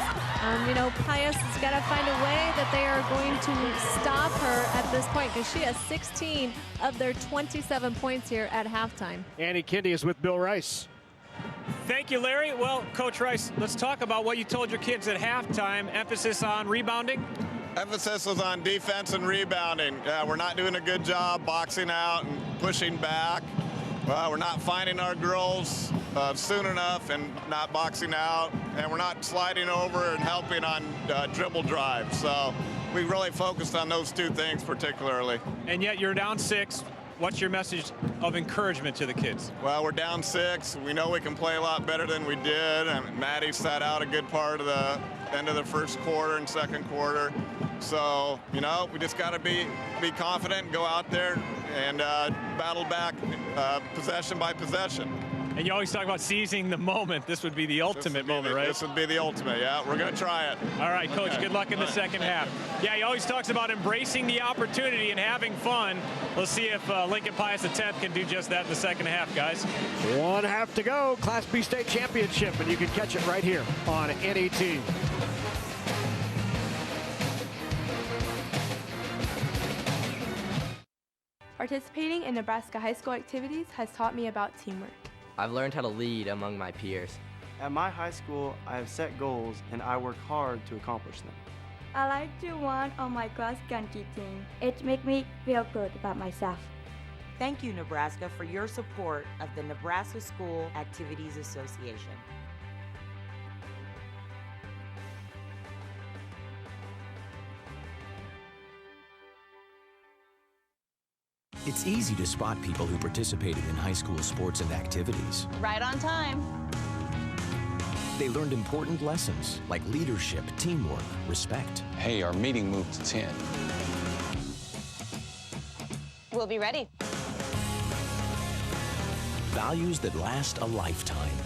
Pius has got to find a way that they are going to stop her at this point, because she has 16 of their 27 points here at halftime. Andy Kindy is with Bill Rice. Thank you, Larry. Well, Coach Rice, let's talk about what you told your kids at halftime. Emphasis on rebounding? Emphasis was on defense and rebounding. We're not doing a good job boxing out and pushing back. We're not finding our girls soon enough and not boxing out. And we're not sliding over and helping on dribble drives. So we really focused on those 2 things particularly. And yet you're down 6. What's your message of encouragement to the kids? Well, we're down 6. We know we can play a lot better than we did. And Maddie sat out a good part of the end of the first quarter and second quarter. So, we just got to be confident and go out there and battle back possession by possession. And you always talk about seizing the moment. This would be the ultimate moment, right? This would be the ultimate, yeah. We're going to try it. All right, Coach, good luck in the second half. Yeah, he always talks about embracing the opportunity and having fun. Let's see if Lincoln Pius X can do just that in the second half, guys. 1 half to go. Class B State Championship, and you can catch it right here on NET. Participating in Nebraska high school activities has taught me about teamwork. I've learned how to lead among my peers. At my high school, I have set goals and I work hard to accomplish them. I like to run on my cross-country team. It makes me feel good about myself. Thank you, Nebraska, for your support of the Nebraska School Activities Association. It's easy to spot people who participated in high school sports and activities. Right on time. They learned important lessons like leadership, teamwork, respect. Hey, our meeting moved to 10. We'll be ready. Values that last a lifetime.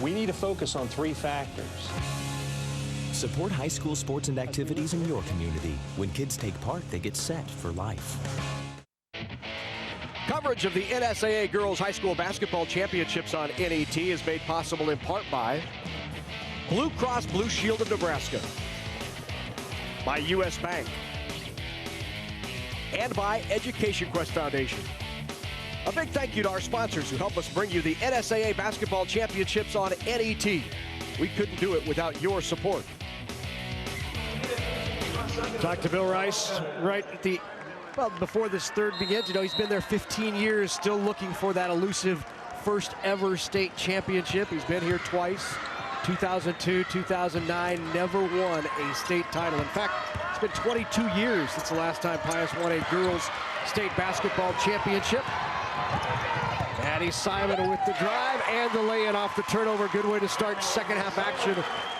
We need to focus on 3 factors. Support high school sports and activities in your community. When kids take part, they get set for life. Coverage of the NSAA Girls High School Basketball Championships on NET is made possible in part by Blue Cross Blue Shield of Nebraska, by U.S. Bank, and by Education Quest Foundation. A big thank you to our sponsors who help us bring you the NSAA Basketball Championships on NET. We couldn't do it without your support. Talk to Bill Rice right at the, well, before this third begins. You know, he's been there 15 years, still looking for that elusive first ever state championship. He's been here twice, 2002, 2009, never won a state title. In fact, it's been 22 years since the last time Pius won a girls state basketball championship. Maddie Simon with the drive and the lay-in off the turnover. Good way to start second half action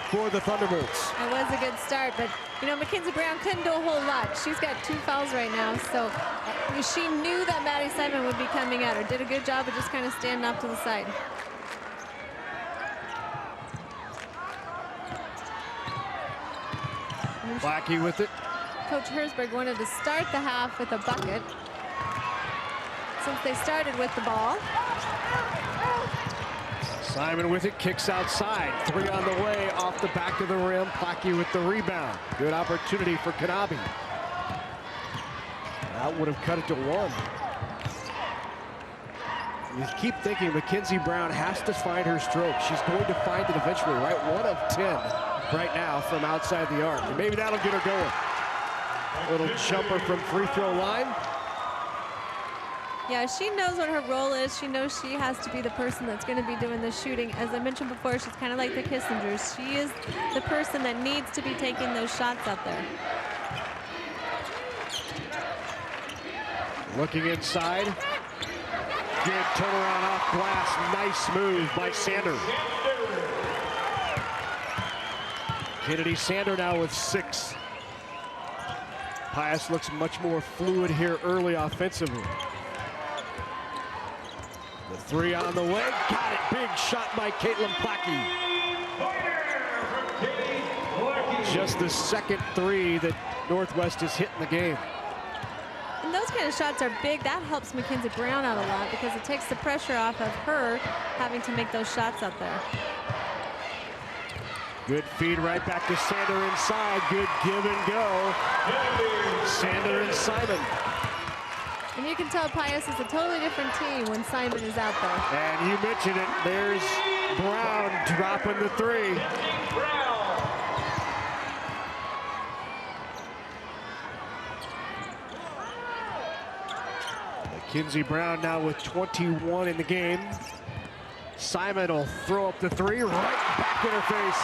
for the Thunderbolts. It was a good start, but you know, Mackenzie Brown couldn't do a whole lot. She's got 2 fouls right now, so she knew that Maddie Simon would be coming at her. Did a good job of just kind of standing off to the side. Blackie with it. Coach Herzberg wanted to start the half with a bucket, since they started with the ball. Simon with it, kicks outside. 3 on the way, off the back of the rim. Blackie with the rebound. Good opportunity for Kanabe. That would have cut it to 1. You keep thinking Mackenzie Brown has to find her stroke. She's going to find it eventually, right? 1 of 10 right now from outside the arc. And maybe that'll get her going. Little jumper from free throw line. Yeah, she knows what her role is. She knows she has to be the person that's going to be doing the shooting. As I mentioned before, she's kind of like the Kissingers. She is the person that needs to be taking those shots up there. Looking inside. Good turnaround off glass. Nice move by Sander. Kennedy Sander now with 6. Pius looks much more fluid here early offensively. The 3 on the way. Got it. Big shot by Caitlin Blackie. Just the second 3 that Northwest has hit in the game. And those kind of shots are big. That helps Mackenzie Brown out a lot because it takes the pressure off of her having to make those shots out there. Good feed right back to Sander inside. Good give and go. Sander and Simon. And you can tell Pius is a totally different team when Simon is out there. And you mentioned it. There's Brown dropping the 3. Mackenzie Brown now with 21 in the game. Simon will throw up the 3 right back in her face.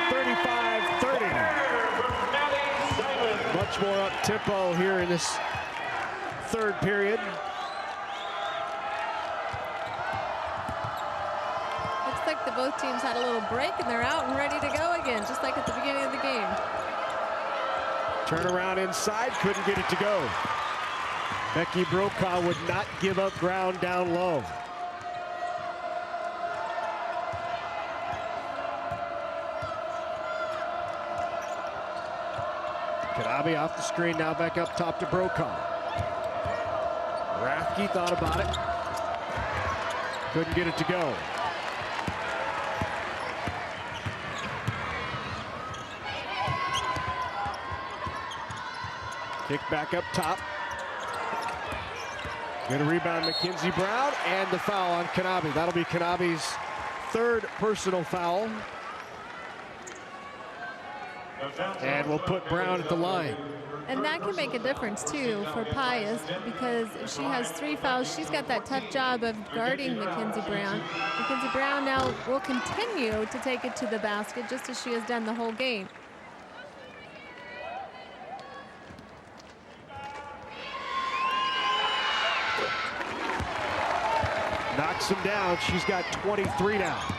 35-30. Much more up-tempo here in this third period. Looks like both teams had a little break and they're out and ready to go again, just like at the beginning of the game. Turn around inside, couldn't get it to go. Becky Brokaw would not give up ground down low. Kanabe off the screen, now back up top to Brokaw. Rathke thought about it. Couldn't get it to go. Kick back up top. Good rebound, Mackenzie Brown, and the foul on Kanabe. That'll be Kanabe's 3rd personal foul. And we'll put Brown at the line. And that can make a difference, too, for Pius, because if she has 3 fouls, she's got that tough job of guarding Mackenzie Brown. Mackenzie Brown now will continue to take it to the basket, just as she has done the whole game. him down. She's got 23 now.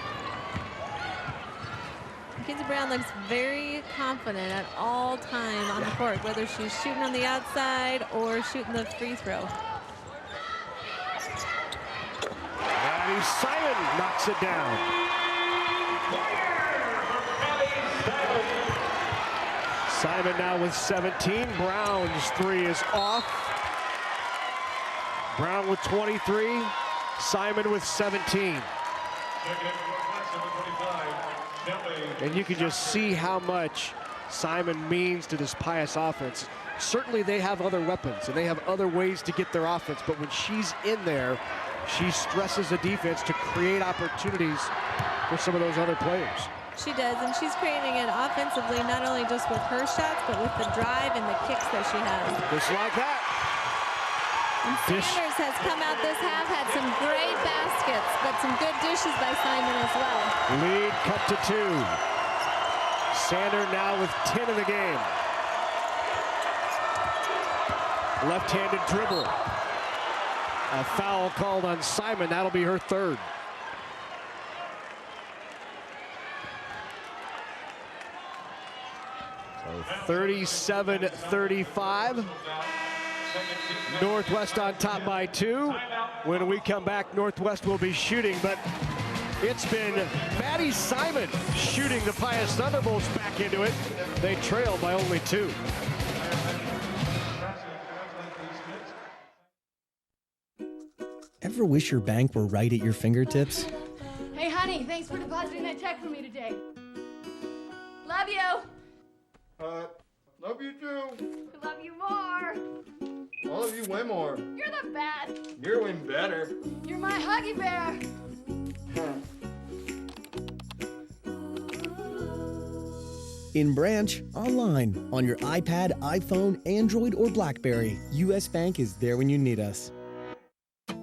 Mackenzie Brown looks very confident at all time on the court, whether she's shooting on the outside or shooting the free throw. And Simon knocks it down. Simon now with 17. Brown's three is off. Brown with 23. Simon with 17. And you can just see how much Simon means to this Pius offense. Certainly they have other weapons and they have other ways to get their offense, but when she's in there, she stresses the defense to create opportunities for some of those other players. She does, and she's creating it offensively, not only just with her shots, but with the drive and the kicks that she has. Just like that. And Sanders has come out this half, had some great baskets, but some good dishes by Simon as well. Lead cut to 2. Sander now with 10 in the game. Left-handed dribble. A foul called on Simon. That'll be her third. So 37-35. Northwest on top by 2. When we come back, Northwest will be shooting, but it's been Maddie Simon shooting the Pius Thunderbolts back into it. They trail by only 2. Ever wish your bank were right at your fingertips? Hey, honey, thanks for depositing that check for me today. Love you. Love you too. Love you more. I love you way more. You're the best. You're way better. You're my huggy bear. In branch, online, on your iPad, iPhone, Android, or BlackBerry, U.S. Bank is there when you need us.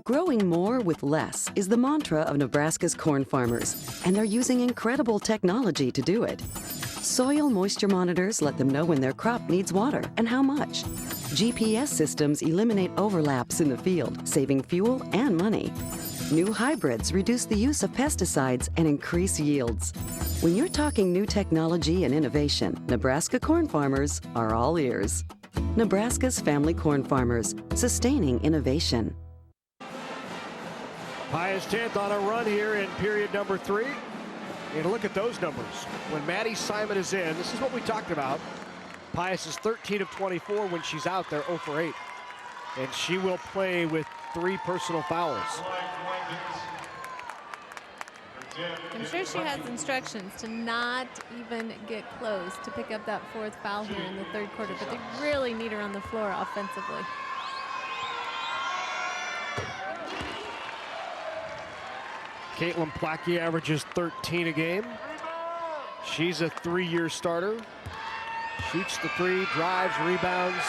Growing more with less is the mantra of Nebraska's corn farmers, and they're using incredible technology to do it. Soil moisture monitors let them know when their crop needs water and how much. GPS systems eliminate overlaps in the field, saving fuel and money. New hybrids reduce the use of pesticides and increase yields. When you're talking new technology and innovation, Nebraska corn farmers are all ears. Nebraska's family corn farmers, sustaining innovation. Pius 10th on a run here in period number 3. And look at those numbers. When Maddie Simon is in, this is what we talked about. Pius is 13 of 24 when she's out there, 0 for 8. And she will play with 3 personal fouls. I'm sure she has instructions to not even get close to pick up that 4th foul here in the 3rd quarter, but they really need her on the floor offensively. Caitlin Plackey averages 13 a game. She's a 3-year starter. Shoots the 3, drives, rebounds.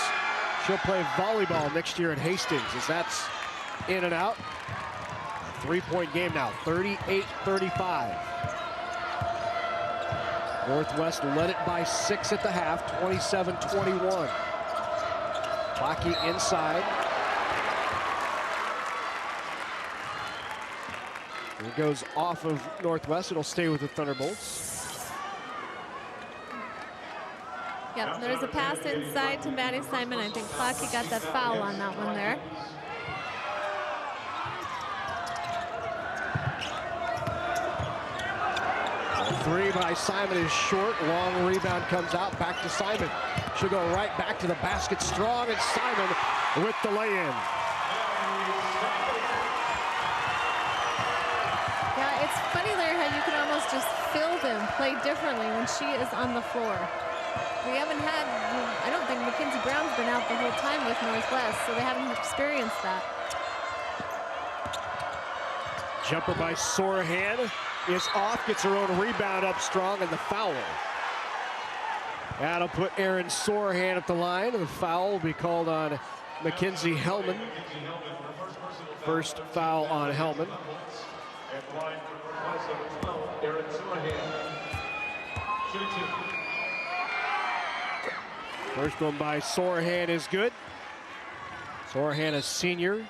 She'll play volleyball next year at Hastings as that's in and out. A 3-point game now, 38-35. Northwest led it by 6 at the half, 27-21. Plackey inside. It goes off of Northwest. It'll stay with the Thunderbolts. Yep, there's a pass inside to Maddie Simon. I think Plackey got that foul on that one there. The 3 by Simon is short. Long rebound comes out. Back to Simon. She'll go right back to the basket strong, and Simon with the lay-in. Yeah, it's funny, Larry, how you can almost just feel them play differently when she is on the floor. We haven't had, I don't think Mackenzie Brown's been out the whole time with Northwest, so they haven't experienced that. Jumper by Sorahan is off, gets her own rebound up strong, and the foul. That'll put Erin Sorahan at the line, and the foul will be called on Mackenzie Hellman. First foul on Hellman. First one by Sorahan is good. Sorahan, a senior.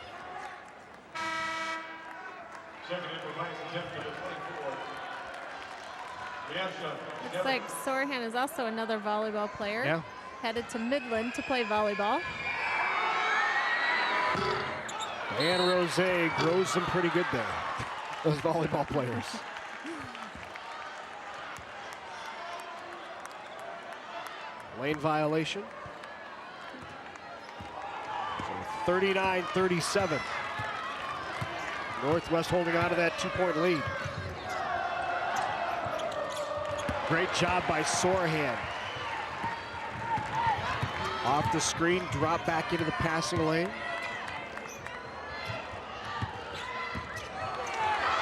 Looks like Sorahan is also another volleyball player. Yeah. Headed to Midland to play volleyball. And Rose grows them pretty good there, those volleyball players. Lane violation. So 39-37. Northwest holding on to that 2-point lead. Great job by Sorahan. Off the screen, drop back into the passing lane.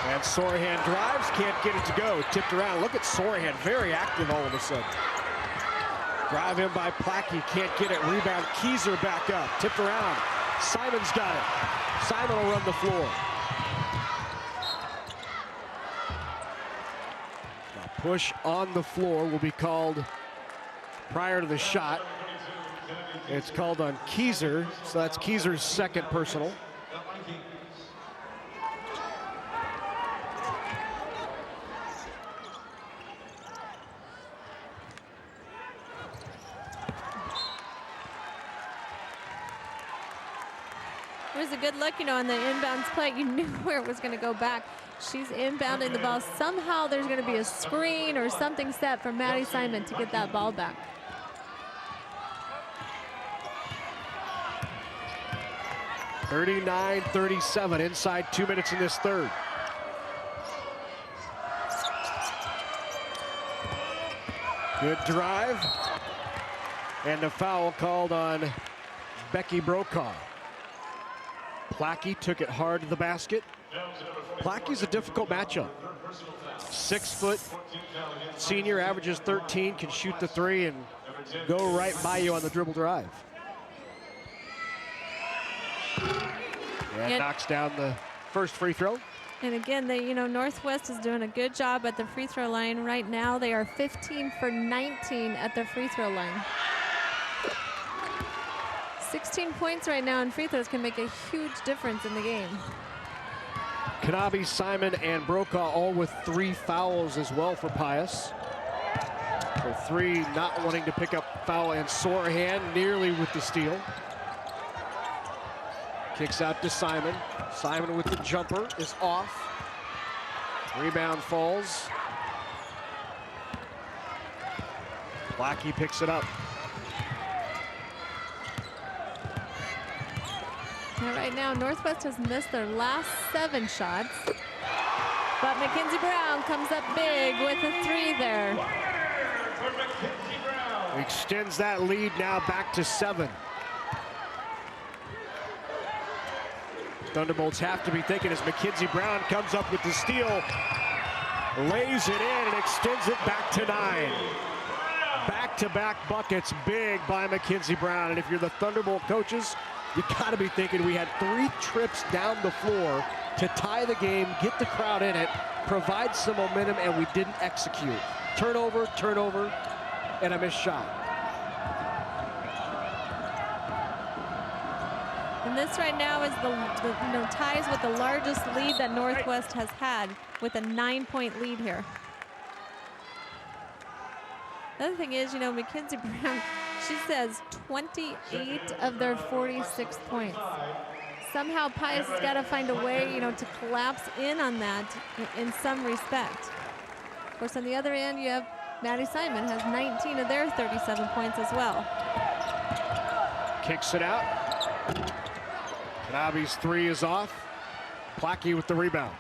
And Sorahan drives, can't get it to go. Tipped around. Look at Sorahan, very active all of a sudden. Drive in by Plackey, can't get it. Rebound, Keyser back up. Tipped around. Simon's got it. Simon will run the floor. A push on the floor will be called prior to the shot. It's called on Keyser, so that's Keyser's second personal. It was a good look, on the inbounds play. You knew where it was going to go back. She's inbounding the ball. Somehow there's going to be a screen or something set for Maddie Simon to get that ball back. (39-37) inside 2 minutes in this third. Good drive. And a foul called on Becky Brokaw. Plackey took it hard to the basket. Plackey's a difficult matchup. 6 foot senior, averages 13, can shoot the three and go right by you on the dribble drive. And knocks down the first free throw. And again, Northwest is doing a good job at the free throw line. Right now, they are 15 for 19 at the free throw line. 16 points right now in free throws can make a huge difference in the game. Kanabe, Simon, and Brokaw all with 3 fouls as well for Pius. So 3 not wanting to pick up foul, and Sorahan nearly with the steal. Kicks out to Simon. Simon with the jumper is off. Rebound falls. Plackey picks it up. Now, right now, Northwest has missed their last 7 shots. But Mackenzie Brown comes up big with a 3 there. Extends that lead now back to 7. Thunderbolts have to be thinking as Mackenzie Brown comes up with the steal, lays it in and extends it back to 9. Back-to-back buckets, big by Mackenzie Brown. And if you're the Thunderbolt coaches, you gotta be thinking we had 3 trips down the floor to tie the game, get the crowd in it, provide some momentum, and we didn't execute. Turnover, and a missed shot. And this right now is the ties with the largest lead that Northwest has had, with a 9-point lead here. The other thing is, Mackenzie Brown, she says 28 of their 46 points. Somehow Pius has got to find a way, to collapse in on that in some respect. Of course, on the other end, you have Maddie Simon has 19 of their 37 points as well. Kicks it out. Kanabe's 3 is off. Plackey with the rebound.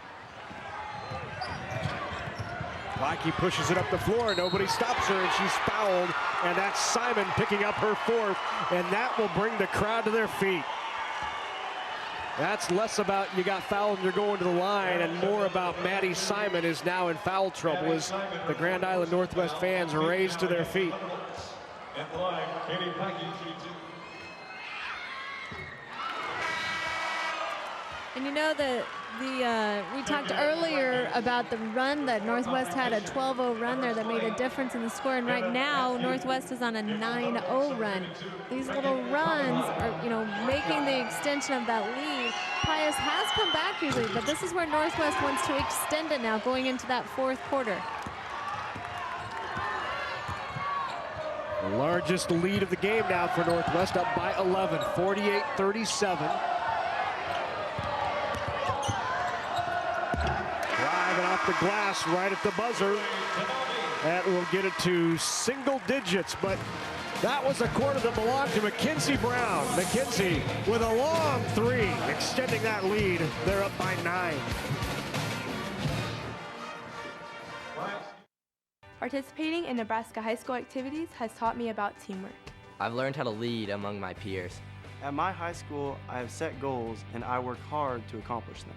Plackey pushes it up the floor. Nobody stops her, and she's fouled. And that's Simon picking up her 4th, and that will bring the crowd to their feet. That's less about you got fouled and you're going to the line, and more about Maddie Simon is now in foul trouble as the Grand Island Northwest fans are raised to their feet. And we talked earlier about the run that Northwest had, a 12-0 run there that made a difference in the score. And right now, Northwest is on a 9-0 run. These little runs are, making the extension of that lead. Pius has come back usually, but this is where Northwest wants to extend it now, going into that 4th quarter. The largest lead of the game now for Northwest, up by 11, 48-37. Driving off the glass right at the buzzer. That will get it to single digits, but that was a corner that belonged to Mackenzie Brown. Mackenzie with a long three, extending that lead. They're up by 9. Participating in Nebraska high school activities has taught me about teamwork. I've learned how to lead among my peers. At my high school, I have set goals and I work hard to accomplish them.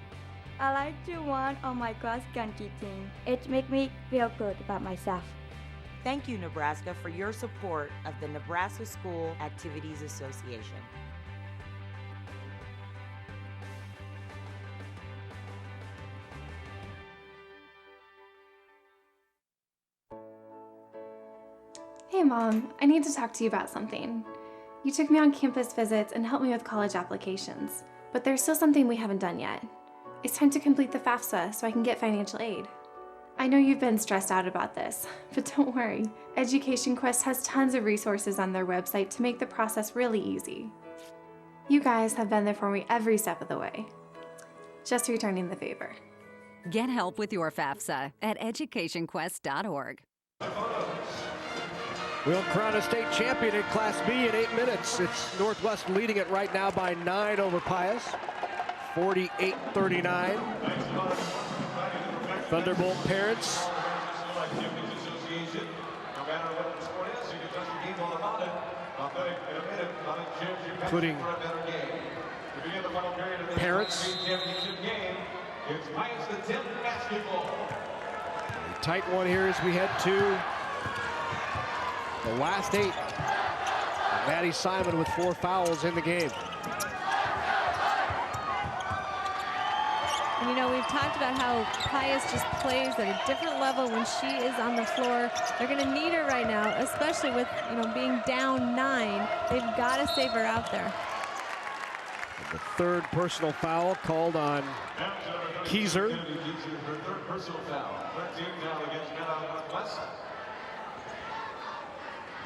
I like to run on my cross country team. It makes me feel good about myself. Thank you, Nebraska, for your support of the Nebraska School Activities Association. Hey Mom, I need to talk to you about something. You took me on campus visits and helped me with college applications, but there's still something we haven't done yet. It's time to complete the FAFSA so I can get financial aid. I know you've been stressed out about this, but don't worry. Education Quest has tons of resources on their website to make the process really easy. You guys have been there for me every step of the way. Just returning the favor. Get help with your FAFSA at educationquest.org. We'll crown a state champion in Class B in 8 minutes. It's Northwest leading it right now by 9 over Pius, 48-39. Thunderbolt parents. Including parents. A tight one here as we head to the last 8. Maddie Simon with 4 fouls in the game. And you know, we've talked about how Pius just plays at a different level when she is on the floor. They're going to need her right now, especially with, you know, being down 9. They've got to save her out there. The 3rd personal foul called on Keyser.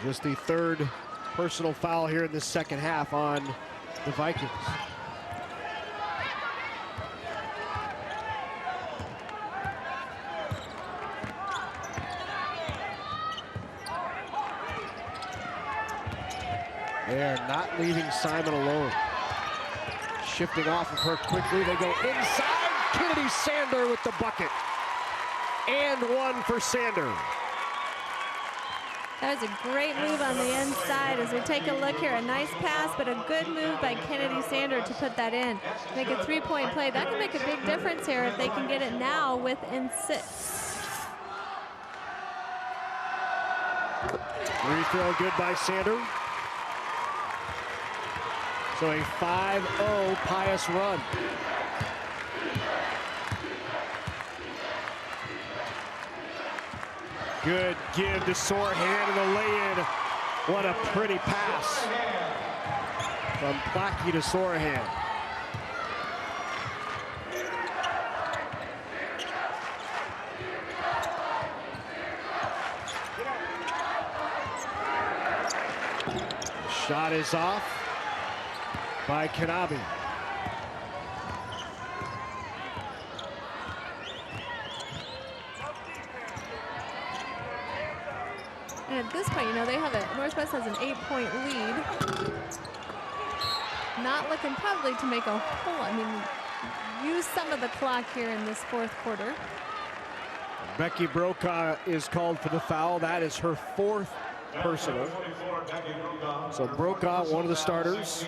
Just the 3rd personal foul here in the second half on the Vikings. They are not leaving Simon alone. Shifting off of her quickly, they go inside. Kennedy Sander with the bucket. And 1 for Sander. That was a great move on the inside as we take a look here. A nice pass, but a good move by Kennedy Sander to put that in. Make a 3-point play. That can make a big difference here if they can get it now within 6. Free throw good by Sander. So a 5-0 Pius run. Good give to Sorehan in the lay-in. What a pretty pass from Plackey to Sorehan. The shot is off by Kanabi. And at this point, you know, they have Northwest has an 8-point lead. Not looking probably to make a whole, I mean, use some of the clock here in this 4th quarter. Becky Brokaw is called for the foul. That is her 4th personal. So Brokaw, one of the starters.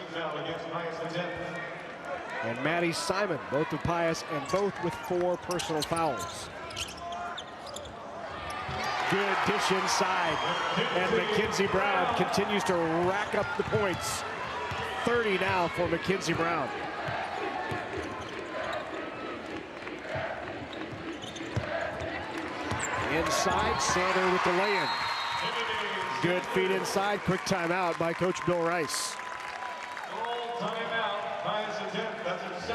And Maddie Simon, both with Pius and both with 4 personal fouls. Good dish inside. And Mackenzie Brown continues to rack up the points. 30 now for Mackenzie Brown. Inside, Sander with the lay-in. Good feed inside, quick timeout by Coach Bill Rice.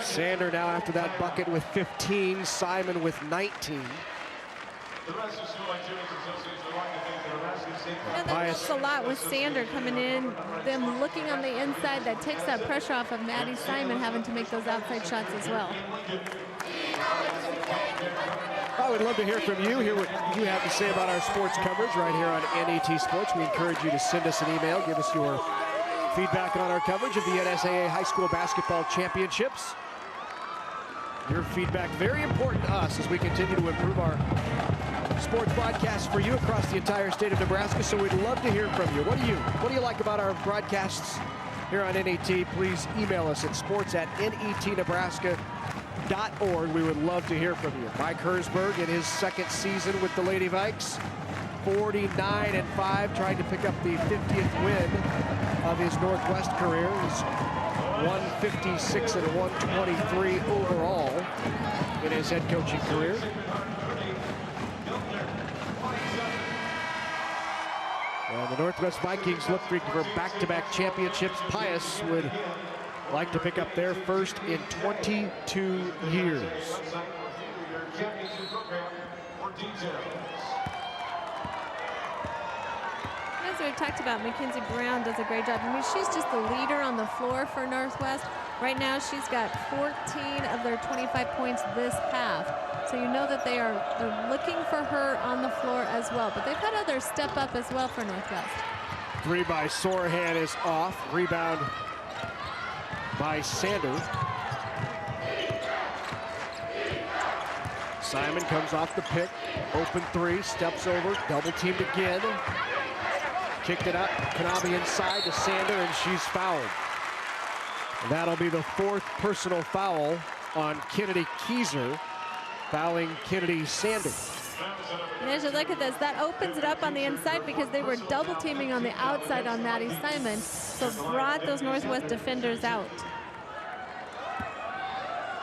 Sander now after that bucket with 15, Simon with 19. You know, that helps a lot with Sander coming in, them looking on the inside. That takes that pressure off of Maddie Simon having to make those outside shots as well. I would love to hear from you, hear what you have to say about our sports coverage right here on NET Sports. We encourage you to send us an email, give us your feedback on our coverage of the NSAA High School Basketball Championships. Your feedback very important to us as we continue to improve our sports broadcasts for you across the entire state of Nebraska. So we'd love to hear from you. What do you like about our broadcasts here on NET? Please email us at sports@netnebraska.org. We would love to hear from you. Mike Herzberg in his second season with the Lady Vikes, 49-5, trying to pick up the 50th win of his Northwest career. He's 156-123 overall in his head coaching career. And the Northwest Vikings look for back-to-back championships. Pius would like to pick up their first in 22 years. As we've talked about, Mackenzie Brown does a great job. I mean, she's just the leader on the floor for Northwest. Right now, she's got 14 of their 25 points this half. So you know that they're looking for her on the floor as well. But they've had others step up as well for Northwest. Three by Sorahan is off. Rebound by Sander. Simon comes off the pick. Open three, steps over, double teamed again. Kicked it up, Kanabe inside to Sander, and she's fouled. That'll be the fourth personal foul on Kennedy Keyser, fouling Kennedy Sander. And as you look at this, that opens it up on the inside because they were double teaming on the outside on Maddie Simon, so brought those Northwest defenders out.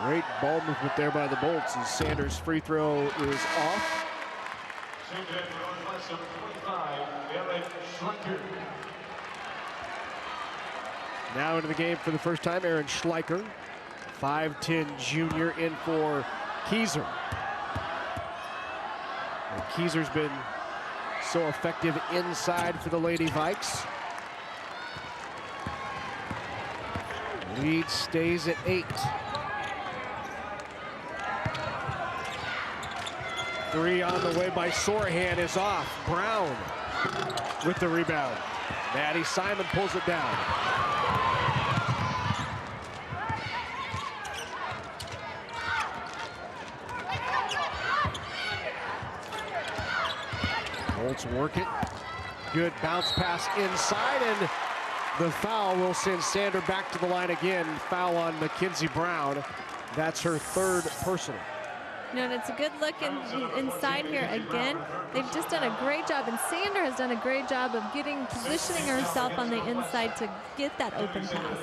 Great ball movement there by the Bolts, and Sanders' free throw is off. Now into the game for the first time, Aaron Schleicher, 5'10" junior, in for Keyser. And Keyser's been so effective inside for the Lady Vikes. Lead stays at 8. Three on the way by Sorahan is off. Brown with the rebound. Maddie Simon pulls it down. Bolts work it. Good bounce pass inside, and the foul will send Sander back to the line again. Foul on Mackenzie Brown. That's her third personal. You know, and it's a good look inside here again. They've just done a great job, and Sander has done a great job of positioning herself on the inside to get that open pass.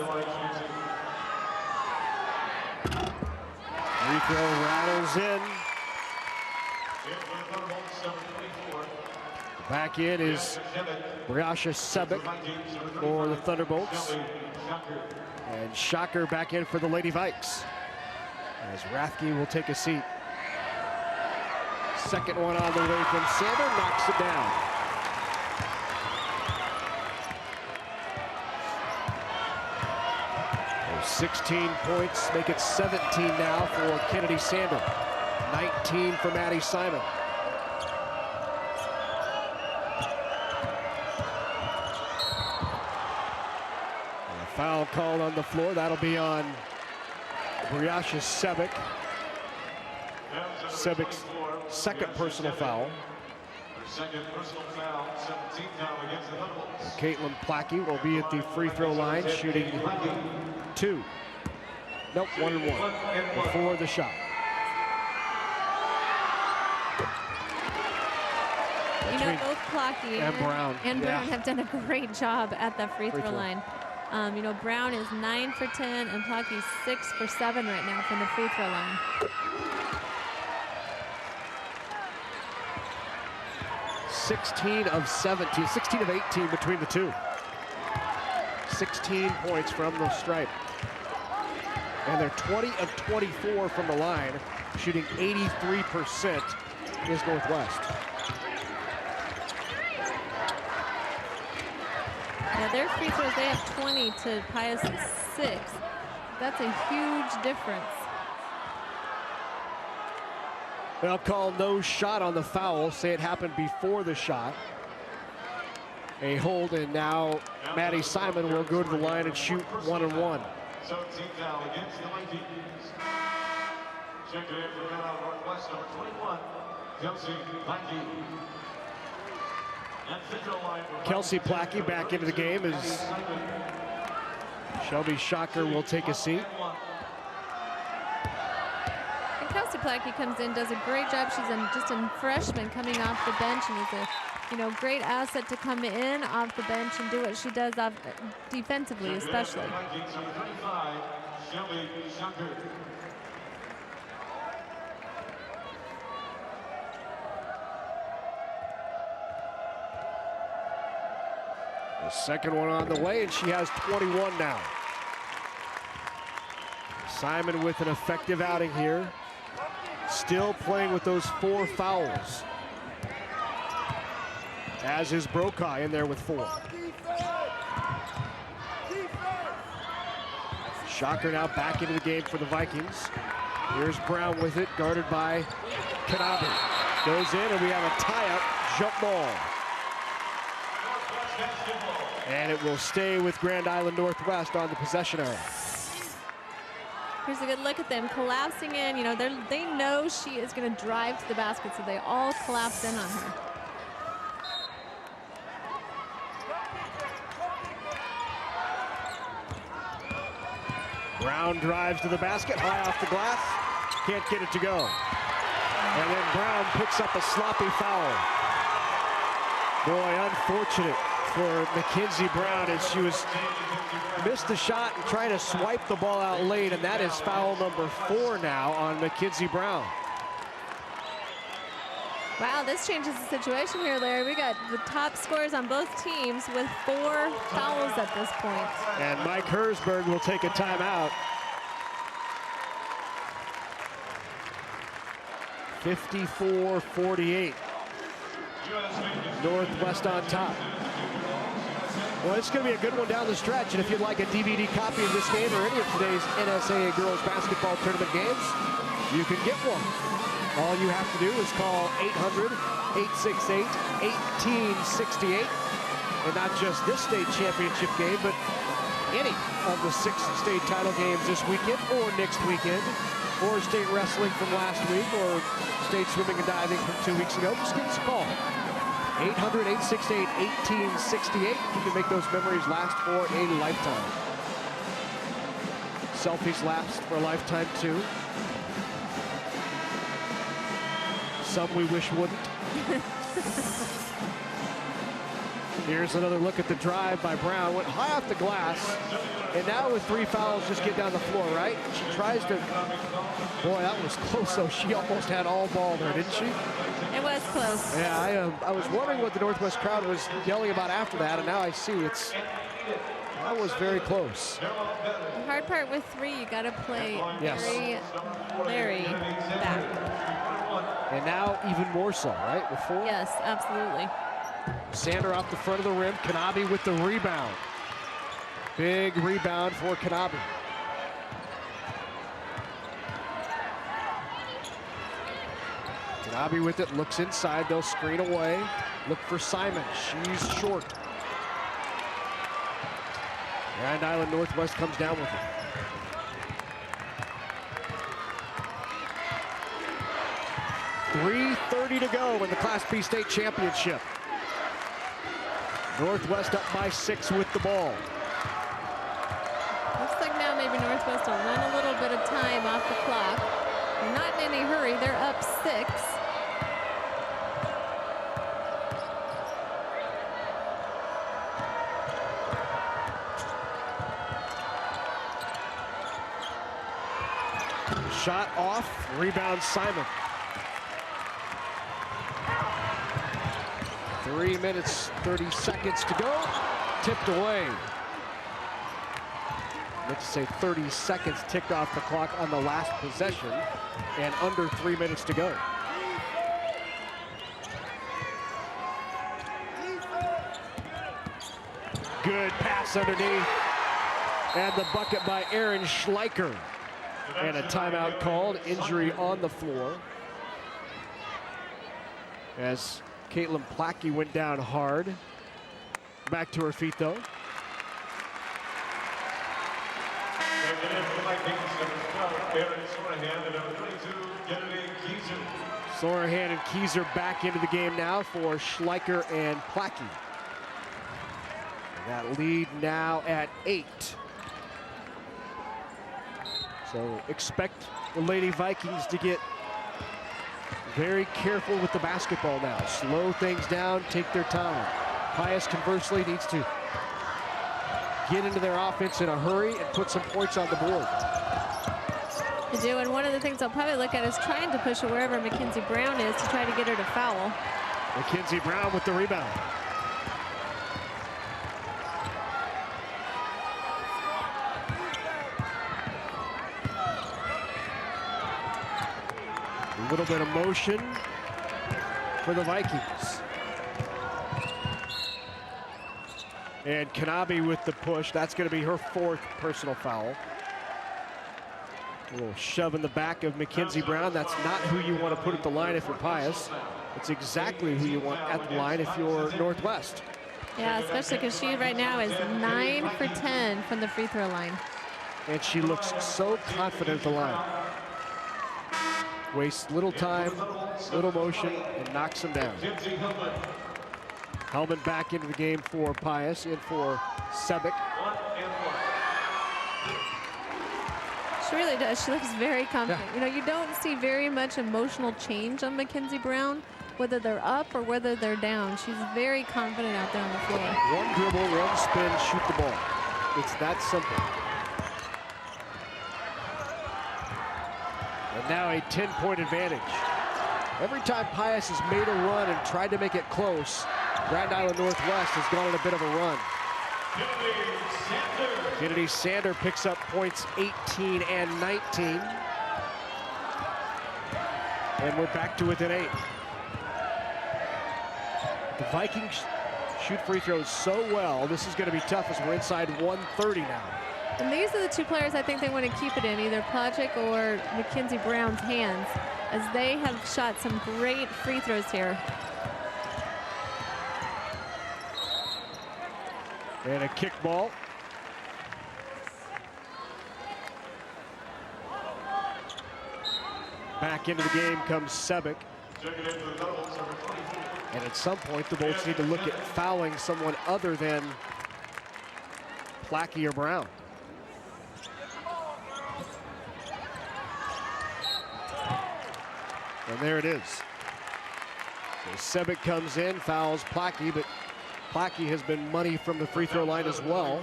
Free throw rattles in. Back in is Briasha Sebek for the Thunderbolts. And Shocker back in for the Lady Vikes, as Rathke will take a seat. Second one on the way from Sander, knocks it down. There's 16 points, make it 17 now for Kennedy Sander. 19 for Maddie Simon. And a foul called on the floor. That'll be on Briasha Sebek. Sebek's second personal foul. Second personal foul, 17th foul against the Thunderbolts. Caitlin Plackey will be at the free throw line shooting 2. Nope, 1 and 1 before the shot. You know, both Plackey and Brown have done a great job at the free throw line. You know, Brown is 9 for 10 and Plackey 6 for 7 right now from the free throw line. 16 of 17, 16 of 18 between the two. 16 points from the stripe. And they're 20 of 24 from the line, shooting 83% is Northwest. their free throws, they have 20 to Pius's 6. That's a huge difference. They'll call no shot on the foul. Say it happened before the shot. A hold, and now Maddie Simon will go to the line and shoot 1-1. 17th foul against the Vikings. Check it in for Pinnacle Northwest, number 21, Kelsey Plackey. Kelsey Plackey back into the game as Shelby Shocker will take a seat. And Kelsey Plackey comes in, does a great job. She's just a freshman coming off the bench, and is a great asset to come in off the bench and do what she does defensively, especially. The second one on the way, and she has 21 now. Simon with an effective outing here. Still playing with those 4 fouls. As is Brokaw in there with 4. Shocker now back into the game for the Vikings. Here's Brown with it, guarded by Kanabe. Goes in, and we have a tie-up jump ball. And it will stay with Grand Island Northwest on the possession arrow. Here's a good look at them collapsing in. They know she is going to drive to the basket, so they all collapse in on her. Brown drives to the basket, high off the glass, can't get it to go. And then Brown picks up a sloppy foul. Boy, unfortunate for Mackenzie Brown as she missed the shot and trying to swipe the ball out late, and that is foul number 4 now on Mackenzie Brown. Wow, this changes the situation here, Larry. We got the top scorers on both teams with 4 fouls at this point. And Mike Hersberg will take a timeout. 54-48. Northwest on top. Well, it's going to be a good one down the stretch, and if you'd like a DVD copy of this game or any of today's NSAA girls basketball tournament games, you can get one. All you have to do is call 800-868-1868. And not just this state championship game, but any of the 6 state title games this weekend or next weekend, or state wrestling from last week, or state swimming and diving from 2 weeks ago. Just give us a call. 800-868-1868. You can make those memories last for a lifetime. Selfies last for a lifetime, too. Some we wish wouldn't. Here's another look at the drive by Brown. Went high off the glass, and now with 3 fouls, just get down the floor, right? She tries to... Boy, that was close, though. She almost had all ball there, didn't she? It was close. Yeah, I was wondering what the Northwest crowd was yelling about after that, and now I see that was very close. The hard part with 3, you got to play very back. And now even more so, right, with 4? Yes, absolutely. Sander off the front of the rim. Kanabe with the rebound. Big rebound for Kanabe. Kanabe with it, looks inside, they'll screen away. Look for Simon, she's short. Grand Island Northwest comes down with it. .330 to go in the Class B state championship. Northwest up by 6 with the ball. Looks like now maybe Northwest will run a little bit of time off the clock. They're not in any hurry, they're up 6. Shot off, rebound Simon. 3 minutes, 30 seconds to go. Tipped away. Let's say 30 seconds ticked off the clock on the last possession, and under 3 minutes to go. good pass underneath. And the bucket by Aaron Schleicher. And a timeout called, injury on the floor. As Caitlin Plackey went down hard. Back to her feet though. Sorahan and Keyser back into the game now for Schleicher and Plackey. And that lead now at 8. So expect the Lady Vikings to get very careful with the basketball now. Slow things down, take their time. Pius conversely needs to get into their offense in a hurry and put some points on the board. They do, and one of the things I'll probably look at is trying to push it wherever Mackenzie Brown is to try to get her to foul. Mackenzie Brown with the rebound. A little bit of motion for the Vikings. And Kanabe with the push. That's going to be her 4th personal foul. A little shove in the back of Mackenzie Brown. That's not who you want to put at the line if you're Pius. It's exactly who you want at the line if you're Northwest. Yeah, especially because she right now is 9 for 10 from the free throw line. And she looks so confident at the line. Wastes little time, little motion, and knocks them down. Hellman back into the game for Pius, in for Sebic. She really does. She looks very confident. Yeah. You know, you don't see very much emotional change on Mackenzie Brown, whether they're up or whether they're down. She's very confident out there on the floor. One dribble, one spin, shoot the ball. It's that simple. And now a 10-point advantage. Every time Pius has made a run and tried to make it close, Grand Island Northwest has gone on a bit of a run. Kennedy Sander picks up points 18 and 19. And we're back to within 8. The Vikings shoot free throws so well. This is going to be tough as we're inside 130 now. And these are the 2 players I think they want to keep it in, either Plagic or Mackenzie Brown's hands, as they have shot some great free throws here. And a kick ball. Back into the game comes Sebic. And at some point, the Bolts need to look at fouling someone other than Plackey or Brown. And there it is. So Sebic comes in, fouls Plackey, but Plackey has been money from the free throw line as well.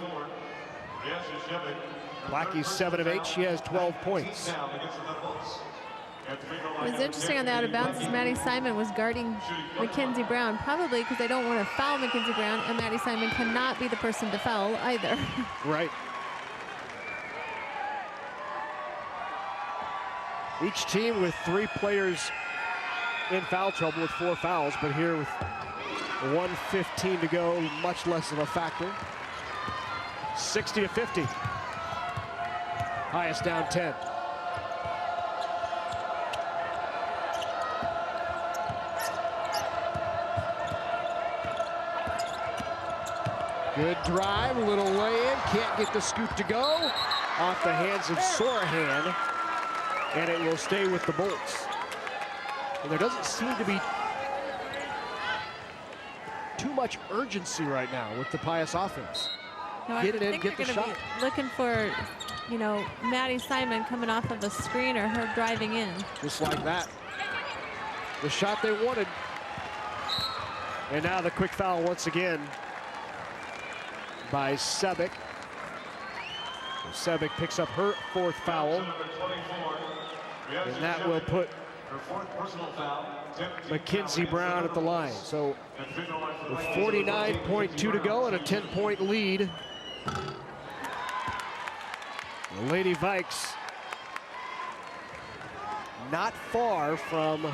Plackey's 7 of 8. She has 12 points. What was interesting on the out of bounds is Maddie Simon was guarding Mackenzie Brown, probably because they don't want to foul Mackenzie Brown, and Maddie Simon cannot be the person to foul either. Right. Each team with 3 players in foul trouble with 4 fouls, but here with 1:15 to go, much less of a factor. 60-50. Highest down 10. Good drive, a little lay-in, can't get the scoop to go. Off the hands of Sorahan, and it will stay with the Bolts. And there doesn't seem to be too much urgency right now with the Pius offense. No, get it in, get the shot. Looking for, you know, Maddie Simon coming off of a screen or her driving in. Just like that. The shot they wanted. And now the quick foul once again by Sebic. So Sebic picks up her 4th foul. And that will put Mackenzie Brown at the line. So with 49.2 to go and a 10-point lead, the Lady Vikes not far from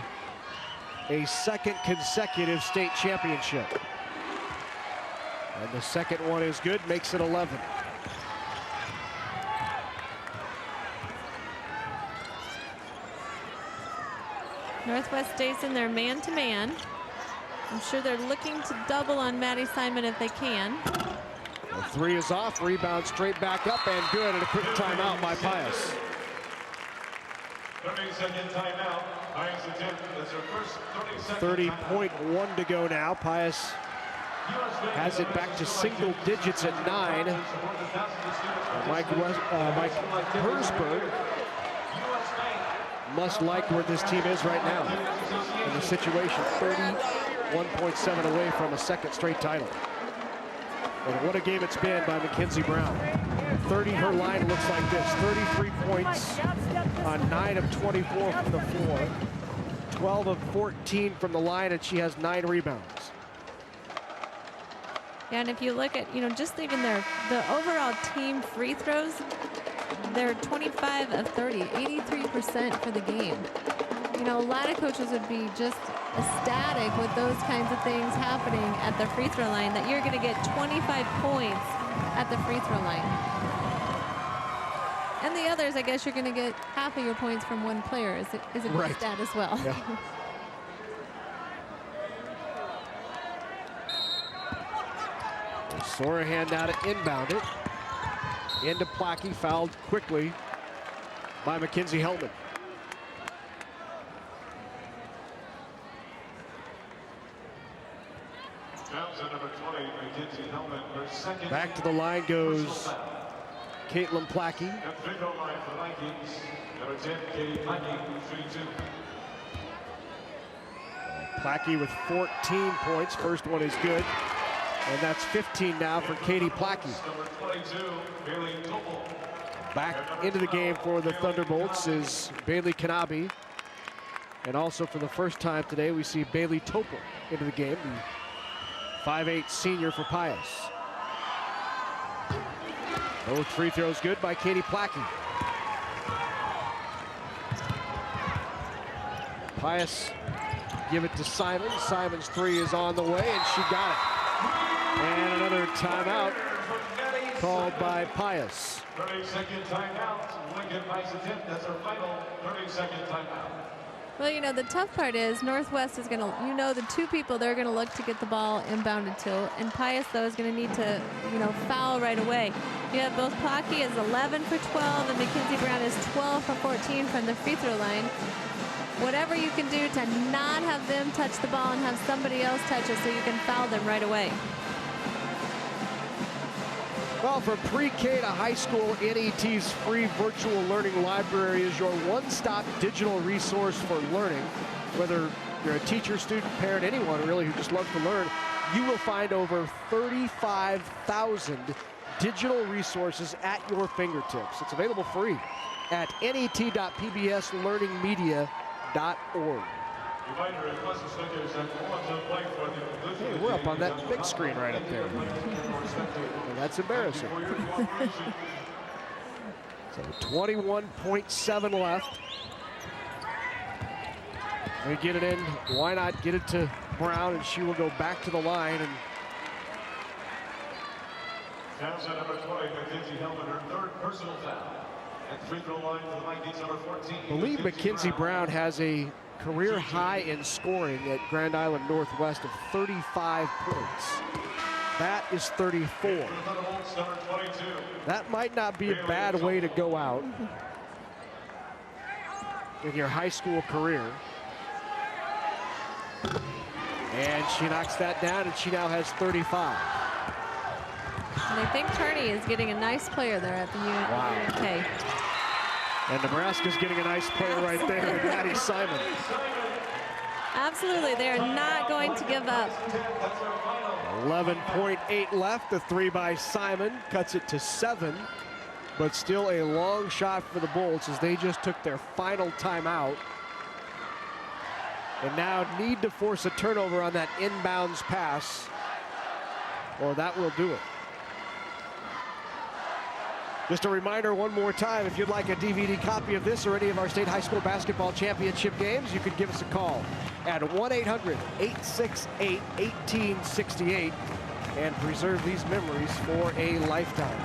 a 2nd consecutive state championship. And the second one is good, makes it 11. Northwest stays in their man-to-man. I'm sure they're looking to double on Maddie Simon if they can. The three is off, rebound straight back up and good, and a quick timeout by Pius. 30-second timeout. Pius attempt. That's her first 30 seconds. 30.1 to go now. Pius has it back to single digits at 9. Mike Hersberg must like where this team is right now in the situation. 31.7 away from a second straight title. And what a game it's been by Mackenzie Brown. 30, her line looks like this. 33 points on 9 of 24 from the floor. 12 of 14 from the line, and she has 9 rebounds. Yeah, and if you look at, just even the overall team free throws, they're 25 of 30, 83% for the game. A lot of coaches would be just ecstatic with those kinds of things happening at the free throw line, that you're going to get 25 points at the free throw line. And the others, I guess you're going to get half of your points from one player is a good stat as well. Yeah. Sorahan now to inbound it. Into Plackey, fouled quickly by Mackenzie Hellman. Number 20, Mackenzie Hellman, her second. Back to the line goes Caitlin Plackey. At free throw line for the Vikings, number 10, Katie Plackey, 3-2. Plackey with 14 points. First one is good. And that's 15 now for Katie Plackey. Number 22, Bailey Topol. Back into the game for the Thunderbolts is Bailey Kanabe. And also for the first time today, we see Bailey Topol into the game. 5'8" senior for Pius. Both free throws good by Katie Plackey. Pius give it to Simon. Simon's three is on the way, and she got it. And another timeout called by Pius. 30-second timeout. Lincoln Pius attempt. That's our final 30-second timeout. Well, the tough part is Northwest is going to, the two people they're going to look to get the ball inbounded to. And Pius, though, is going to need to, foul right away. You have both Plackey is 11 for 12 and Mackenzie Brown is 12 for 14 from the free throw line. Whatever you can do to not have them touch the ball and have somebody else touch it so you can foul them right away. Well, from pre-K to high school, NET's free virtual learning library is your one-stop digital resource for learning. Whether you're a teacher, student, parent, anyone really who just loves to learn, you will find over 35,000 digital resources at your fingertips. It's available free at net.pbslearningmedia.org. Hey, we're up on that big screen right up there. And that's embarrassing. So 21.7 left. We get it in. Why not get it to Brown, and she will go back to the line. And Townsend, number 20, Mackenzie Hellman, her third personal foul. At free throw line for the Vikings, number 14. I believe Mackenzie Brown has a career high in scoring at Grand Island Northwest of 35 points. That is 34. That might not be a bad way to go out in your high school career. And she knocks that down, and she now has 35. And I think Turney is getting a nice player there at the UK. And Nebraska's getting a nice player right there with Maddie Simon. Absolutely, they are not going to give up. 11.8 left. The three by Simon cuts it to 7, but still a long shot for the Bolts as they just took their final timeout. And now need to force a turnover on that inbounds pass, or that will do it. Just a reminder one more time, if you'd like a DVD copy of this or any of our state high school basketball championship games, you can give us a call at 1-800-868-1868. and preserve these memories for a lifetime.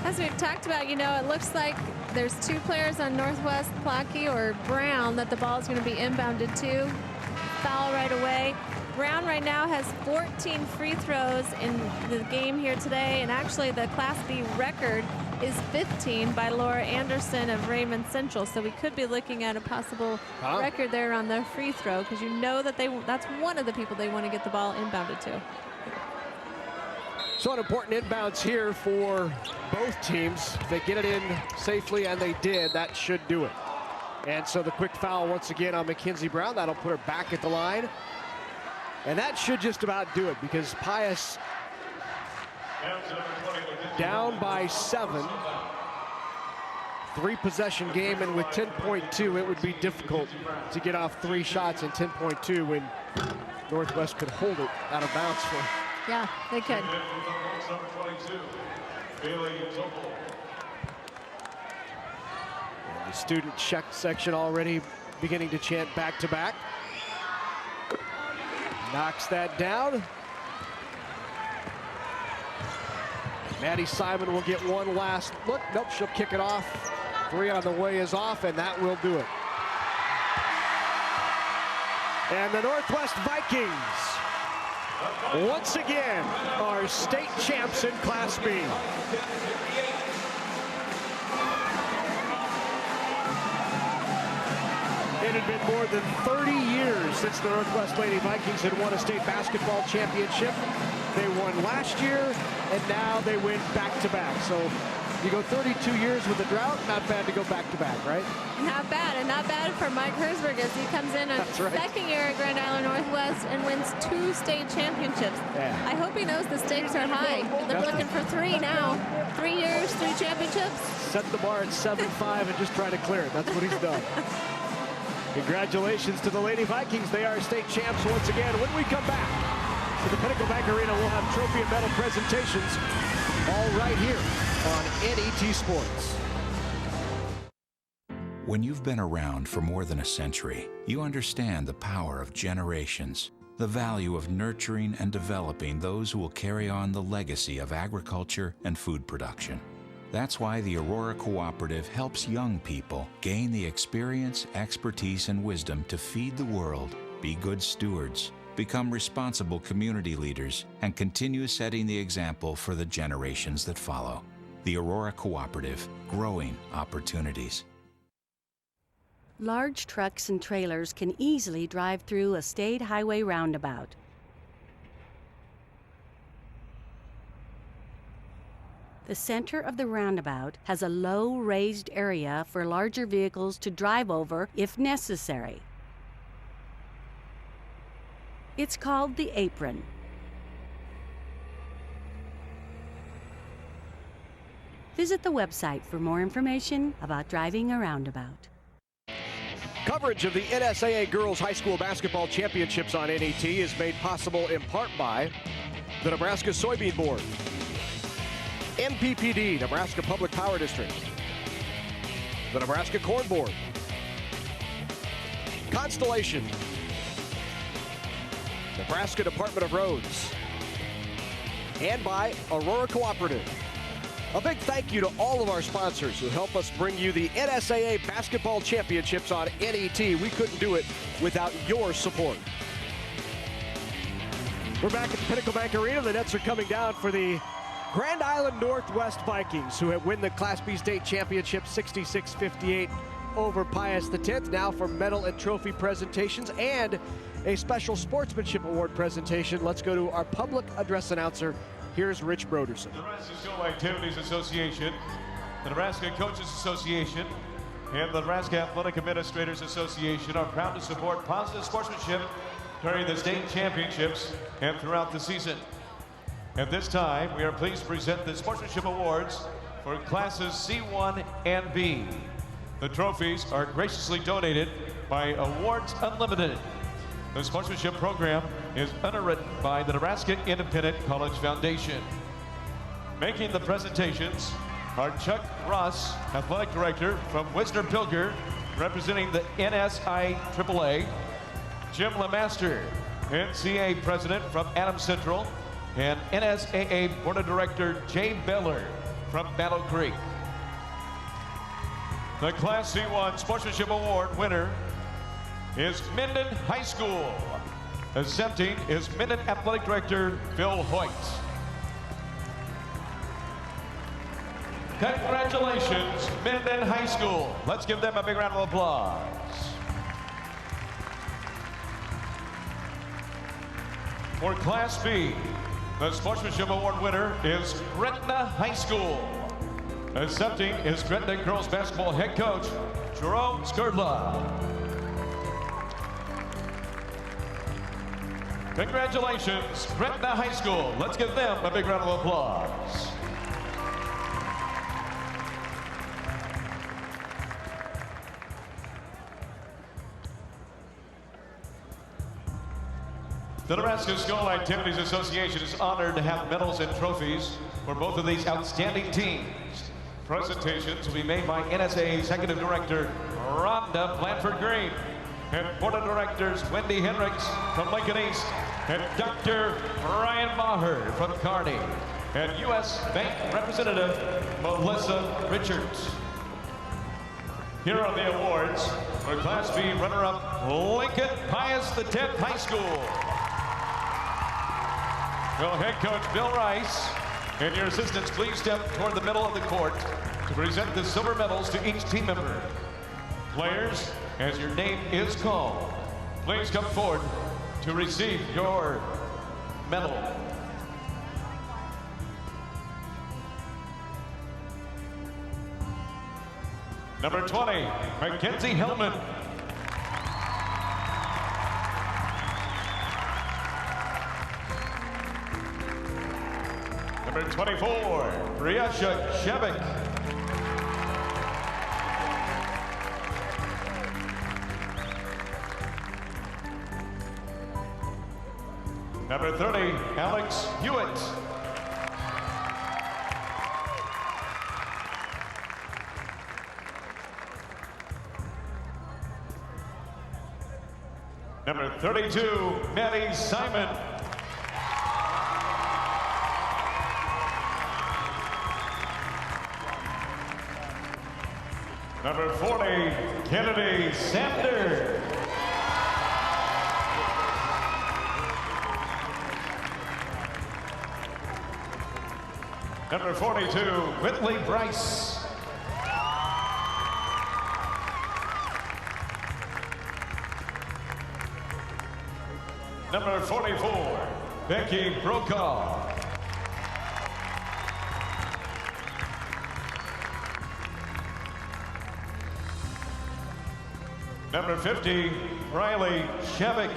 As we've talked about, you know, it looks like there's 2 players on Northwest Plackey or Brown that the ball is going to be inbounded to. Foul right away. Brown right now has 14 free throws in the game here today, and actually the Class B record is 15 by Laura Anderson of Raymond Central. So we could be looking at a possible record there on the free throw, because you know that that's one of the people they want to get the ball inbounded to. So an important inbounds here for both teams. If they get it in safely, and they did, that should do it. And so the quick foul once again on Mackenzie Brown. That'll put her back at the line. And that should just about do it, because Pius down by 7. 3-possession game, and with 10.2, it would be difficult to get off 3 shots in 10.2 when Northwest could hold it out of bounds for. Yeah, they could. And the student check section already beginning to chant back-to-back. Knocks that down. Maddie Simon will get one last look. Nope, she'll kick it off. 3 on the way is off, and that will do it. And the Northwest Vikings, once again, are state champs in Class B. It had been more than 30 years since the Northwest Lady Vikings had won a state basketball championship. They won last year, and now they win back-to-back. So you go 32 years with a drought, not bad to go back-to-back, right? Not bad, and not bad for Mike Herzberg as he comes in on second year at Grand Island Northwest and wins 2 state championships. Yeah. I hope he knows the stakes are high. They're looking for 3 now. 3 years, 3 championships. Set the bar at 7-5 and just try to clear it. That's what he's done. Congratulations to the Lady Vikings. They are state champs once again. When we come back to the Pinnacle Bank Arena, we'll have trophy and medal presentations all right here on NET Sports. When you've been around for more than a century, you understand the power of generations, the value of nurturing and developing those who will carry on the legacy of agriculture and food production. That's why the Aurora Cooperative helps young people gain the experience, expertise, and wisdom to feed the world, be good stewards, become responsible community leaders, and continue setting the example for the generations that follow. The Aurora Cooperative, growing opportunities. Large trucks and trailers can easily drive through a state highway roundabout. The center of the roundabout has a low raised area for larger vehicles to drive over if necessary. It's called the apron. Visit the website for more information about driving a roundabout. Coverage of the NSAA Girls High School Basketball Championships on NET is made possible in part by the Nebraska Soybean Board, NPPD, Nebraska Public Power District, the Nebraska Corn Board, Constellation, Nebraska Department of Roads, and by Aurora Cooperative. A big thank you to all of our sponsors who help us bring you the NSAA Basketball Championships on NET. We couldn't do it without your support. We're back at the Pinnacle Bank Arena. The Nets are coming down for the Grand Island Northwest Vikings, who have won the Class B state championship 66-58 over Pius X. Now for medal and trophy presentations and a special sportsmanship award presentation. Let's go to our public address announcer. Here's Rich Broderson. The Nebraska School Activities Association, the Nebraska Coaches Association, and the Nebraska Athletic Administrators Association are proud to support positive sportsmanship during the state championships and throughout the season. At this time, we are pleased to present the Sportsmanship Awards for classes C1 and B. The trophies are graciously donated by Awards Unlimited. The sportsmanship program is underwritten by the Nebraska Independent College Foundation. Making the presentations are Chuck Ross, Athletic Director from Wisner Pilger, representing the NSAA, Jim LeMaster, NCAA President from Adams Central, and NSAA Board of Director Jay Beller from Battle Creek. The Class C1 Sportsmanship Award winner is Minden High School. Accepting is Minden Athletic Director Phil Hoyt. Congratulations, Minden High School. Let's give them a big round of applause. For Class B, the Sportsmanship Award winner is Gretna High School. Accepting is Gretna girls basketball head coach Jerome Skrdla. Congratulations, Gretna High School. Let's give them a big round of applause. The Nebraska School Activities Association is honored to have medals and trophies for both of these outstanding teams. Presentations will be made by NSAA Executive Director Rhonda Blanford Green and Board of Directors Wendy Hendricks from Lincoln East and Dr. Ryan Maher from Kearney and U.S. Bank Representative Melissa Richards. Here are the awards for Class B runner-up Lincoln Pius X High School. Well, head coach Bill Rice and your assistants, please step toward the middle of the court to present the silver medals to each team member. Players, as your name is called, please come forward to receive your medal. Number 20, Mackenzie Hellman. Number 24, Briasha Shevik. Number 30, Alex Hewitt. Number 32, Maddie Simon. Number 40, Kennedy Sander. Number 42, Whitley Bryce. Number 44, Becky Brokaw. Number 50, Riley Shevik.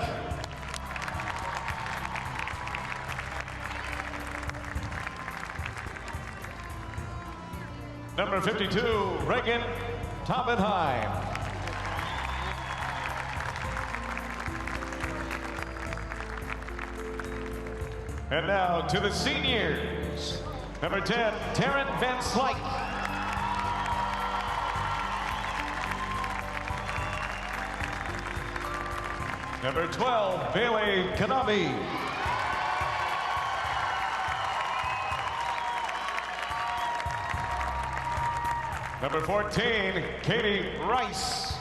Number 52, Reagan Toppenheim. And now to the seniors. Number 10, Taryn Van Slyke. Number 12, Bailey Kanabi. Number 14, Katie Rice.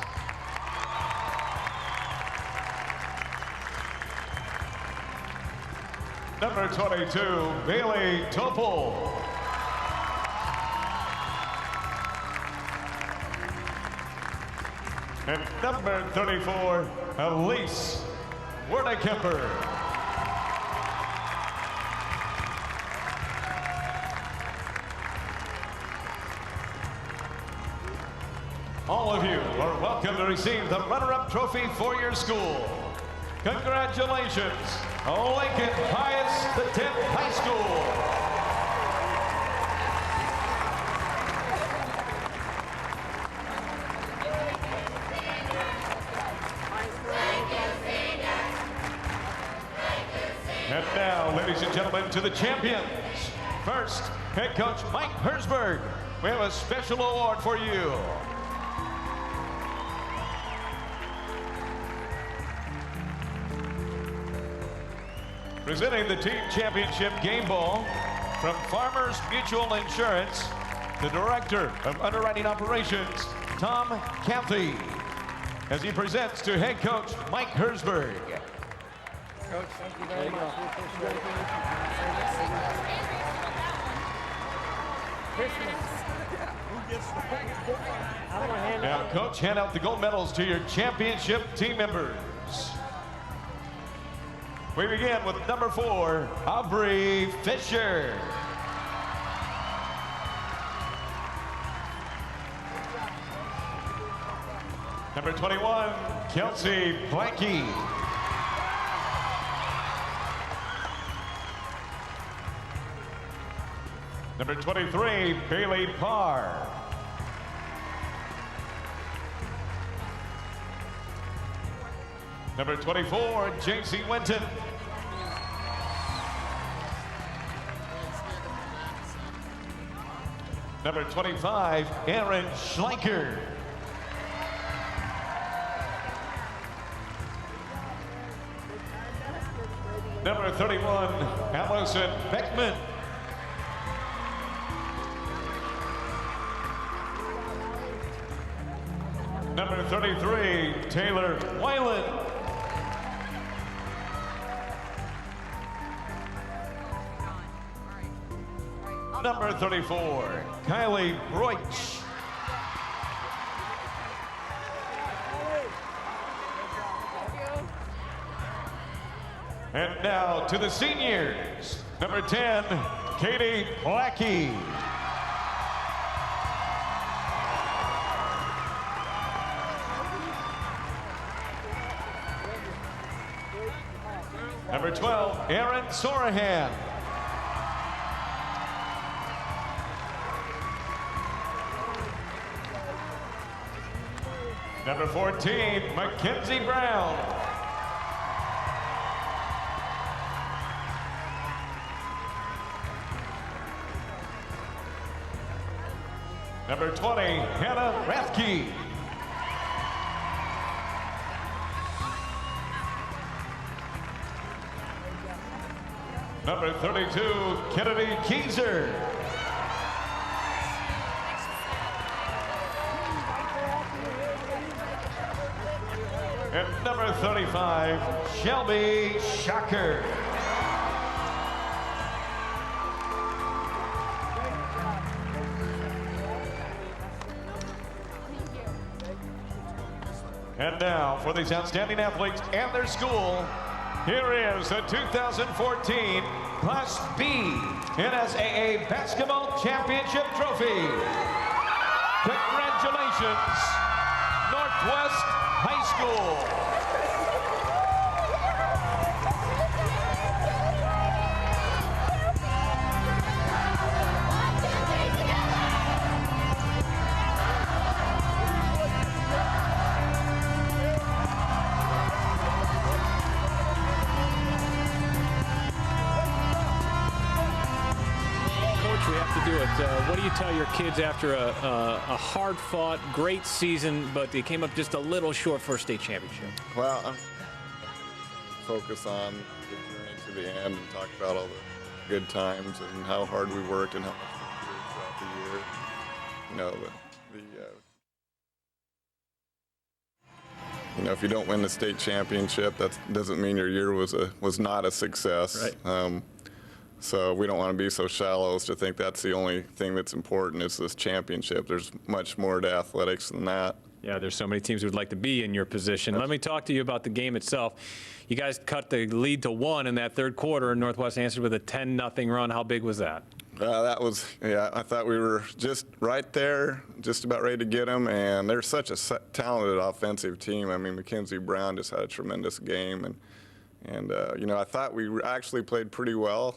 Number 22, Bailey Topol. And number 34, Elise Werdekemper. All of you are welcome to receive the runner-up trophy for your school. Congratulations, Lincoln Pius X High School. And now, ladies and gentlemen, to the champions. First, head coach Mike Herzberg. We have a special award for you. Presenting the team championship game ball from Farmers Mutual Insurance, the Director of Underwriting Operations, Tom Cathy, as he presents to head coach Mike Herzberg. Coach, thank you very much. Now, coach, hand out the gold medals to your championship team members. We begin with number 4, Aubrey Fisher. Number 21, Kelsey Planky. Number 23, Bailey Parr. Number 24, J.C. Winton. Number 25, Aaron Schleicher. Number 31, Allison Beckman. Number 33, Taylor Weiland. Number 34, Kylie Broich. And now to the seniors. Number 10, Katie Blackie. Number 12, Aaron Sorahan. Number 14, Mackenzie Brown. Number 20, Hannah Rathke. Number 32, Kennedy Keyser. And number 35, Shelby Shocker. And now for these outstanding athletes and their school, here is the 2014 Class B NSAA Basketball Championship Trophy. Congratulations, Northwest High School. We have to do it. What do you tell your kids after a hard-fought, great season, but they came up just a little short for a state championship? Well, I'm focus on the journey to the end and talk about all the good times and how hard we worked and how much we did throughout the year. You know, if you don't win the state championship, that doesn't mean your year was not a success. Right. So we don't want to be so shallow as to think that's the only thing that's important is this championship. There's much more to athletics than that. Yeah, there's so many teams who would like to be in your position. Let me talk to you about the game itself. You guys cut the lead to 1 in that third quarter, and Northwest answered with a 10-0 run. How big was that? That was, I thought we were just right there, just about ready to get them, and they're such a talented offensive team. I mean, Mackenzie Brown just had a tremendous game, and I thought we actually played pretty well.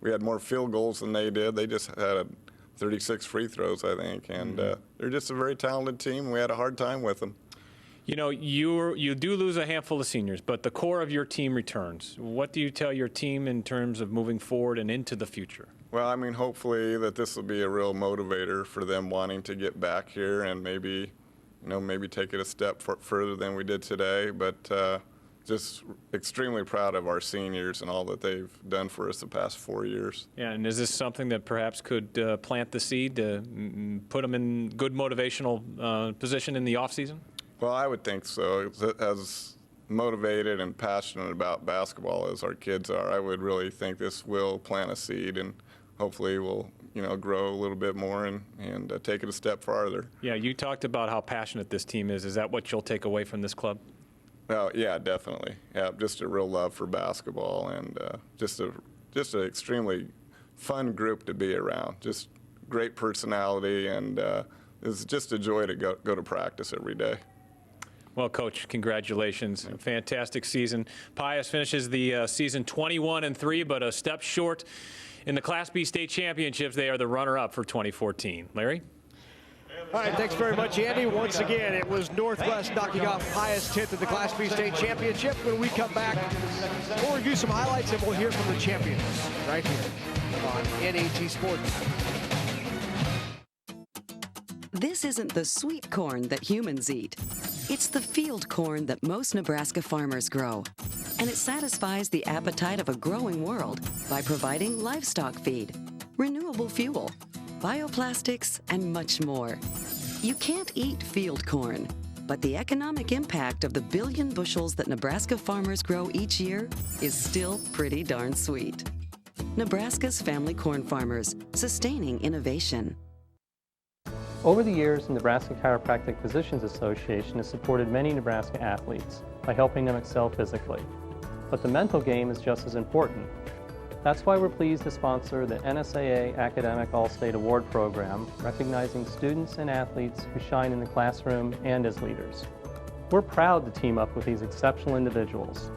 We had more field goals than they did. They just had 36 free throws, I think, and they're just a very talented team. We had a hard time with them. You know, you do lose a handful of seniors, but the core of your team returns. What do you tell your team in terms of moving forward and into the future? Well, I mean, hopefully that this will be a real motivator for them wanting to get back here and maybe take it a step further than we did today. But just extremely proud of our seniors and all that they've done for us the past 4 years. Yeah, and is this something that perhaps could plant the seed to put them in good motivational position in the offseason? Well, I would think so. As motivated and passionate about basketball as our kids are, I would really think this will plant a seed and hopefully will grow a little bit more and take it a step farther. Yeah, you talked about how passionate this team is. Is that what you'll take away from this club? Oh, yeah, definitely. Yeah, just a real love for basketball and just an extremely fun group to be around. Just great personality, and it's just a joy to go to practice every day. Well, Coach, congratulations. A fantastic season. Pius finishes the season 21-3, but a step short in the Class B state championships. They are the runner-up for 2014. Larry? All right, thanks very much, Andy. Once again, it was Northwest knocking off Pius 10th in the Class B state championship. When we come back, we'll review some highlights and we'll hear from the champions right here on NAT Sports. This isn't the sweet corn that humans eat. It's the field corn that most Nebraska farmers grow. And it satisfies the appetite of a growing world by providing livestock feed, renewable fuel, bioplastics, and much more. You can't eat field corn, but the economic impact of the billion bushels that Nebraska farmers grow each year is still pretty darn sweet. Nebraska's family corn farmers, sustaining innovation. Over the years, the Nebraska Chiropractic Physicians Association has supported many Nebraska athletes by helping them excel physically. But the mental game is just as important. That's why we're pleased to sponsor the NSAA Academic All-State Award Program, recognizing students and athletes who shine in the classroom and as leaders. We're proud to team up with these exceptional individuals.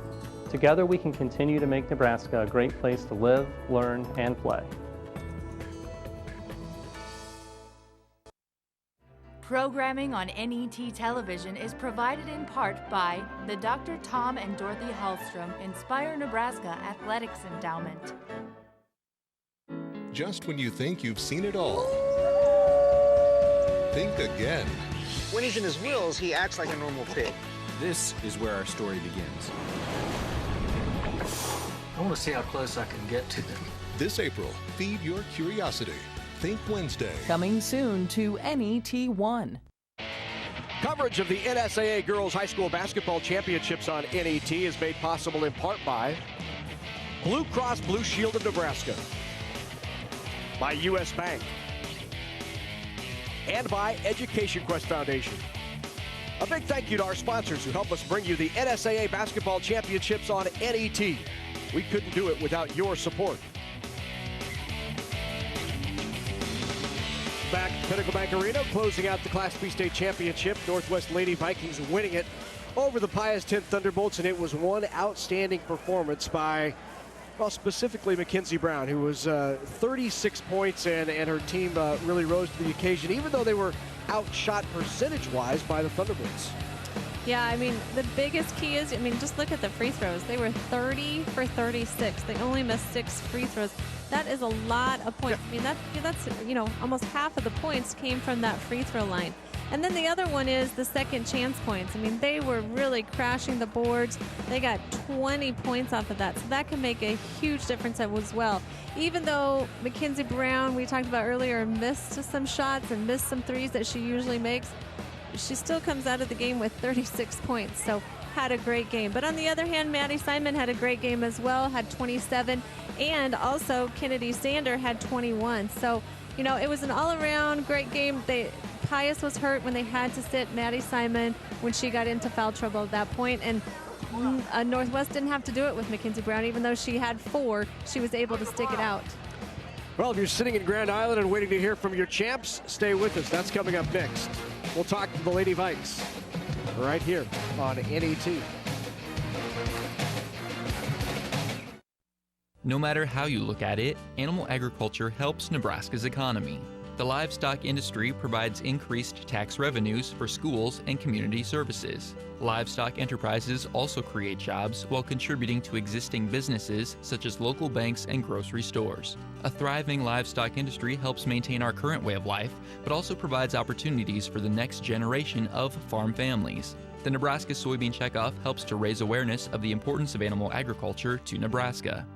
Together we can continue to make Nebraska a great place to live, learn, and play. Programming on NET Television is provided in part by the Dr. Tom and Dorothy Hallstrom Inspire Nebraska Athletics Endowment. Just when you think you've seen it all, think again. When he's in his wheels, he acts like a normal pig. This is where our story begins. I want to see how close I can get to them. This April, feed your curiosity. Think Wednesday. Coming soon to NET1. Coverage of the NSAA Girls High School Basketball Championships on NET is made possible in part by Blue Cross Blue Shield of Nebraska, by U.S. Bank, and by Education Quest Foundation. A big thank you to our sponsors who help us bring you the NSAA Basketball Championships on NET. We couldn't do it without your support. Back at Pinnacle Bank Arena, closing out the Class B State Championship. Northwest Lady Vikings winning it over the Pius X Thunderbolts, and it was one outstanding performance by, well, specifically Mackenzie Brown, who was 36 points, and her team really rose to the occasion, even though they were outshot percentage-wise by the Thunderbolts. Yeah, I mean, the biggest key is, just look at the free throws. They were 30 for 36. They only missed 6 free throws. That is a lot of points. Yeah. That's almost half of the points came from that free throw line. And then the other one is the second chance points. They were really crashing the boards. They got 20 points off of that. So that can make a huge difference as well. Even though Mackenzie Brown, we talked about earlier, missed some shots and missed some threes that she usually makes, she still comes out of the game with 36 points. So had a great game. But on the other hand, Maddie Simon had a great game as well, had 27. And also Kennedy Sander had 21. So, it was an all-around great game. Pius was hurt when they had to sit Maddie Simon when she got into foul trouble at that point. And Northwest didn't have to do it with Mackenzie Brown. Even though she had 4, she was able to stick it out. Well, if you're sitting in Grand Island and waiting to hear from your champs, stay with us. That's coming up next. We'll talk to the Lady Vikes right here on NET. No matter how you look at it, animal agriculture helps Nebraska's economy. The livestock industry provides increased tax revenues for schools and community services. Livestock enterprises also create jobs while contributing to existing businesses such as local banks and grocery stores. A thriving livestock industry helps maintain our current way of life, but also provides opportunities for the next generation of farm families. The Nebraska Soybean Checkoff helps to raise awareness of the importance of animal agriculture to Nebraska.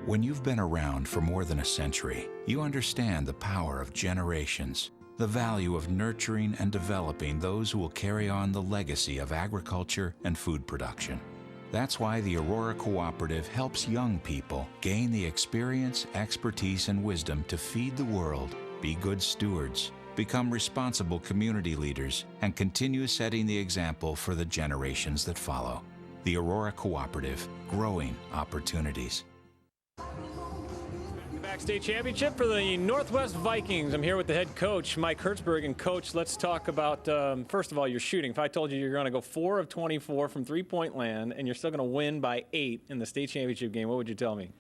When you've been around for more than a century, you understand the power of generations, the value of nurturing and developing those who will carry on the legacy of agriculture and food production. That's why the Aurora Cooperative helps young people gain the experience, expertise, and wisdom to feed the world, be good stewards, become responsible community leaders, and continue setting the example for the generations that follow. The Aurora Cooperative, growing opportunities. State championship for the Northwest Vikings. I'm here with the head coach, Mike Hertzberg. And Coach, let's talk about, first of all, your shooting. If I told you you're going to go 4 of 24 from three-point land and you're still going to win by 8 in the state championship game, what would you tell me?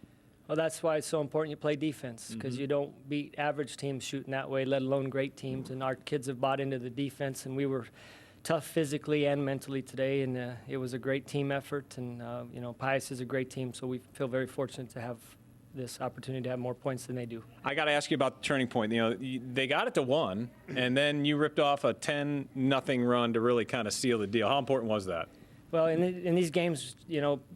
Well, that's why it's so important you play defense, because you don't beat average teams shooting that way, let alone great teams. And our kids have bought into the defense, and we were tough physically and mentally today, and it was a great team effort. And, Pius is a great team, so we feel very fortunate to have this opportunity to have more points than they do. I got to ask you about the turning point. They got it to 1, and then you ripped off a 10-0 run to really kind of seal the deal. How important was that? Well, in these games,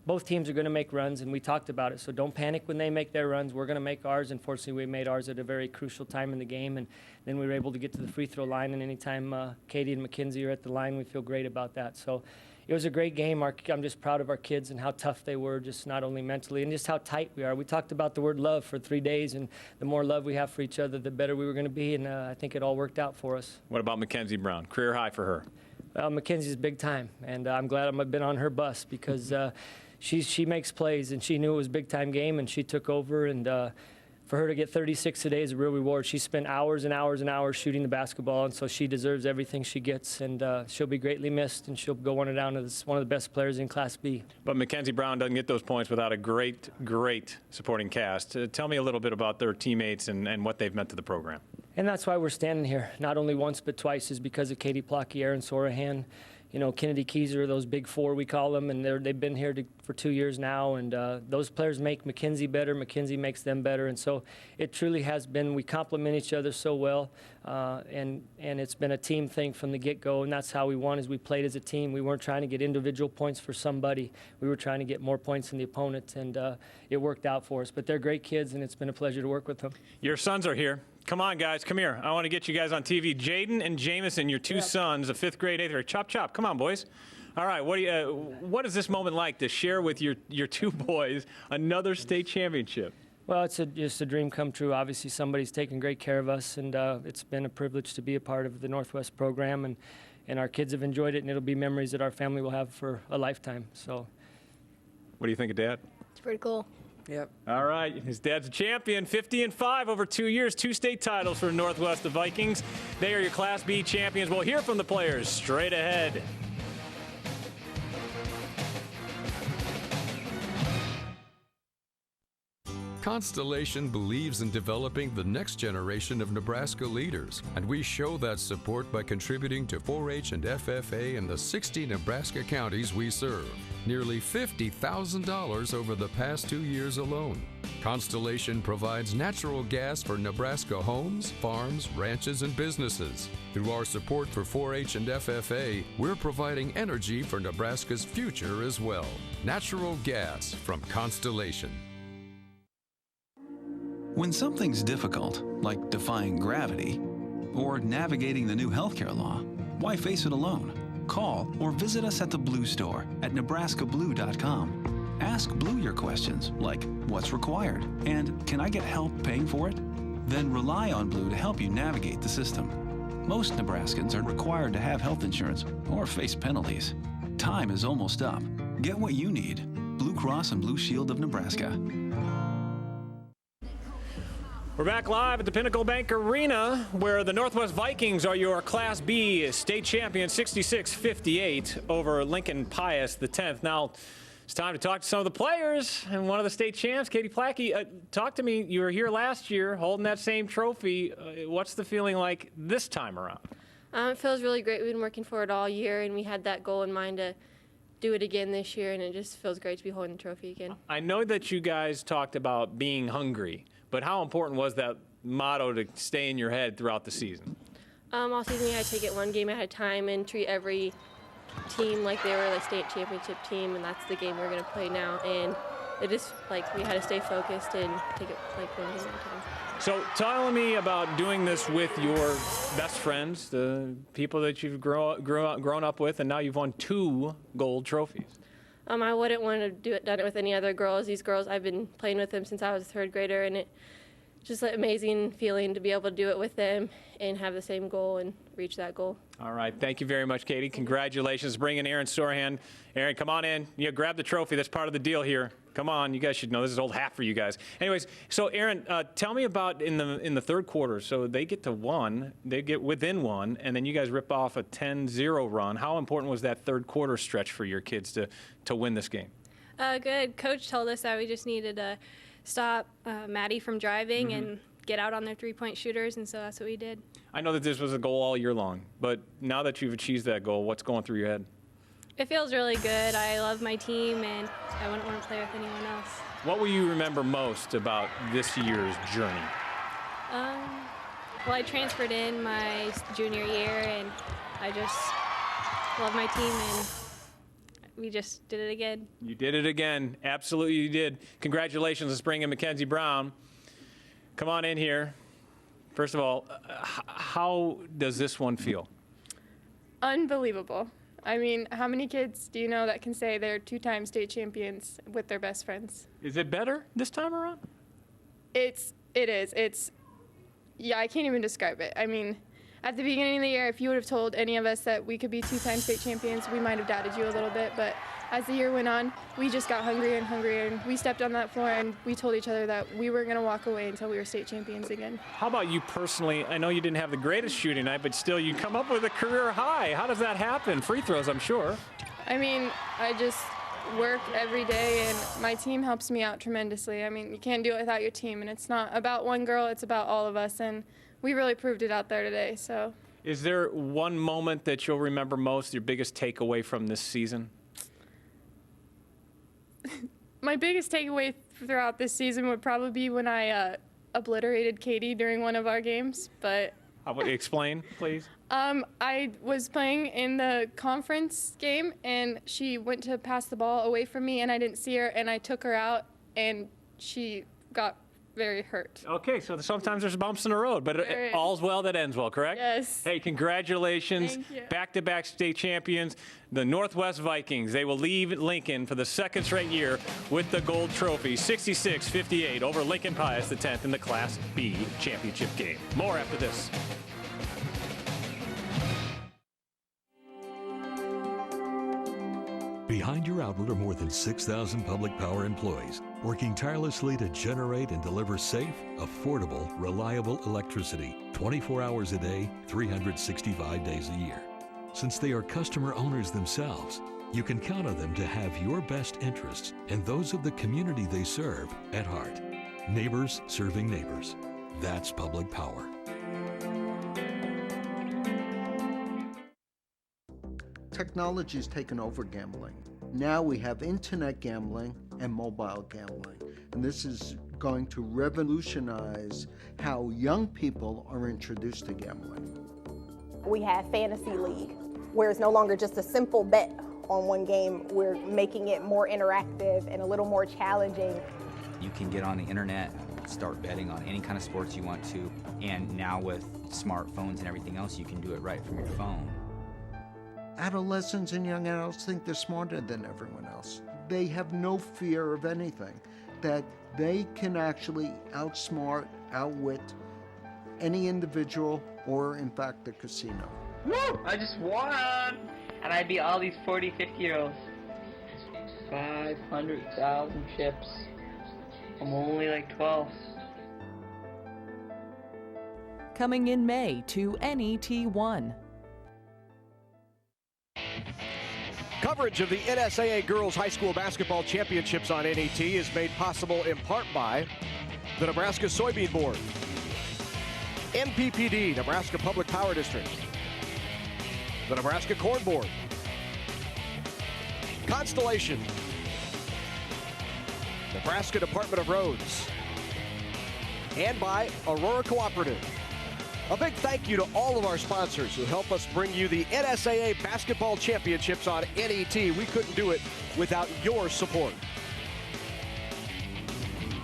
both teams are going to make runs, and we talked about it. So don't panic when they make their runs. We're going to make ours. Unfortunately, we made ours at a very crucial time in the game, and then we were able to get to the free throw line. And anytime Katie and Mackenzie are at the line, we feel great about that. So it was a great game. I'm just proud of our kids and how tough they were, just not only mentally, and just how tight we are. We talked about the word love for 3 days, and the more love we have for each other, the better we were going to be, and I think it all worked out for us. What about Mackenzie Brown? Career high for her. Well, Mackenzie's big time, and I'm glad I've been on her bus because she makes plays, and she knew it was a big-time game, and she took over, and for her to get 36 today is a real reward. She spent hours and hours and hours shooting the basketball, and so she deserves everything she gets, and she'll be greatly missed, and she'll go on and down as one of the best players in Class B. But Mackenzie Brown doesn't get those points without a great, great supporting cast. Tell me a little bit about their teammates and what they've meant to the program. And that's why we're standing here, not only once but twice, is because of Katie Plocky, Aaron Sorahan, Kennedy Keyser, those big four we call them, and they've been here for 2 years now, and those players make Mackenzie better, Mackenzie makes them better, and so it truly has been, we complement each other so well, and it's been a team thing from the get-go, and that's how we won, is we played as a team. We weren't trying to get individual points for somebody. We were trying to get more points than the opponent, and it worked out for us. But they're great kids, and it's been a pleasure to work with them. Your sons are here. Come on, guys, come here. I want to get you guys on TV. Jaden and Jamison, your two sons, a 5th grade, 8th grade. Chop, chop. Come on, boys. All right, what is this moment like to share with your two boys another state championship? Well, it's just a dream come true. Obviously, somebody's taken great care of us, and it's been a privilege to be a part of the Northwest program, and our kids have enjoyed it, and it'll be memories that our family will have for a lifetime. So, what do you think of Dad? It's pretty cool. Yep. All right, his dad's a champion, 50-5 over 2 years, 2 state titles for Northwest Vikings. They are your Class B champions. We'll hear from the players straight ahead. Constellation believes in developing the next generation of Nebraska leaders, and we show that support by contributing to 4-H and FFA in the 60 Nebraska counties we serve. Nearly $50,000 over the past 2 years alone. Constellation provides natural gas for Nebraska homes, farms, ranches, and businesses. Through our support for 4-H and FFA, we're providing energy for Nebraska's future as well. Natural gas from Constellation. When something's difficult, like defying gravity, or navigating the new healthcare law, why face it alone? Call or visit us at the Blue Store at nebraskablue.com. Ask Blue your questions, like what's required, and can I get help paying for it? Then rely on Blue to help you navigate the system. Most Nebraskans are required to have health insurance or face penalties. Time is almost up. Get what you need. Blue Cross and Blue Shield of Nebraska. We're back live at the Pinnacle Bank Arena, where the Northwest Vikings are your Class B state champions, 66-58 over Lincoln Pius X. Now, it's time to talk to some of the players and one of the state champs, Katie Plocky. Talk to me. You were here last year holding that same trophy. What's the feeling like this time around? It feels really great. We've been working for it all year, and we had that goal in mind to do it again this year, and it just feels great to be holding the trophy again. I know that you guys talked about being hungry, but how important was that motto to stay in your head throughout the season? All season, we had to take it one game at a time and treat every team like they were the state championship team, and that's the game we're going to play now. And it just, like, we had to stay focused and take it, like, one game at a time. So tell me about doing this with your best friends, the people that you've grown up with, and now you've won 2 gold trophies. I wouldn't want to done it with any other girls. These girls, I've been playing with them since I was a 3rd grader, and it just an amazing feeling to be able to do it with them and have the same goal and reach that goal. All right, thank you very much, Katie. Congratulations. Bring in Aaron Sorahan. Aaron, come on in. You grab the trophy. That's part of the deal here. Come on, you guys should know this is old hat for you guys. Anyways, so Aaron, tell me about in the 3rd quarter. So they get to 1, they get within 1, and then you guys rip off a 10-0 run. How important was that 3rd quarter stretch for your kids to win this game? Good. Coach told us that we just needed to stop Maddie from driving and get out on their 3-point shooters, and so that's what we did. I know that this was a goal all year long, but now that you've achieved that goal, what's going through your head? It feels really good. I love my team, and I wouldn't want to play with anyone else. What will you remember most about this year's journey? Well, I transferred in my junior year, and I just love my team, and we just did it again. You did it again. Absolutely you did. Congratulations. Let's bring in Mackenzie Brown. Come on in here. First of all, how does this one feel? Unbelievable. I mean, how many kids do you know that can say they're 2-time state champions with their best friends? Is it better this time around? It is. Yeah, I can't even describe it. I mean, at the beginning of the year, if you would have told any of us that we could be 2-time state champions, we might have doubted you a little bit. But as the year went on, we just got hungrier and hungrier, and we stepped on that floor and we told each other that we were going to walk away until we were state champions again. How about you personally? I know you didn't have the greatest shooting night, but still you come up with a career high. How does that happen? Free throws, I'm sure. I mean, I just work every day, and my team helps me out tremendously. I mean, you can't do it without your team, and it's not about one girl, it's about all of us, and we really proved it out there today. So, is there one moment that you'll remember most, your biggest takeaway from this season? My biggest takeaway throughout this season would probably be when I obliterated Katie during one of our games. But explain, please. I was playing in the conference game, and she went to pass the ball away from me, and I didn't see her, and I took her out, and she got very hurt. Okay, so sometimes there's bumps in the road, but all's well that ends well, correct? Yes. Hey, congratulations. Thank you. Back-to-back state champions, the Northwest Vikings. They will leave Lincoln for the 2nd straight year with the gold trophy, 66-58 over Lincoln Pius X in the Class B championship game. More after this. Behind your outlet are more than 6,000 public power employees working tirelessly to generate and deliver safe, affordable, reliable electricity 24 hours a day, 365 days a year. Since they are customer owners themselves, you can count on them to have your best interests and those of the community they serve at heart. Neighbors serving neighbors. That's public power. Technology's taken over gambling. Now we have internet gambling and mobile gambling. And this is going to revolutionize how young people are introduced to gambling. We have Fantasy League, where it's no longer just a simple bet on one game. We're making it more interactive and a little more challenging. You can get on the internet, start betting on any kind of sports you want to, and now with smartphones and everything else, you can do it right from your phone. Adolescents and young adults think they're smarter than everyone else. They have no fear of anything, that they can actually outsmart, outwit any individual or, in fact, the casino. Woo! I just won! And I beat all these 40, 50-year-olds. 500,000 chips. I'm only like 12. Coming in May to NET1. Coverage of the NSAA Girls High School Basketball Championships on NET is made possible in part by the Nebraska Soybean Board, NPPD, Nebraska Public Power District, the Nebraska Corn Board, Constellation, Nebraska Department of Roads, and by Aurora Cooperative. A big thank you to all of our sponsors who help us bring you the NSAA Basketball Championships on NET. We couldn't do it without your support.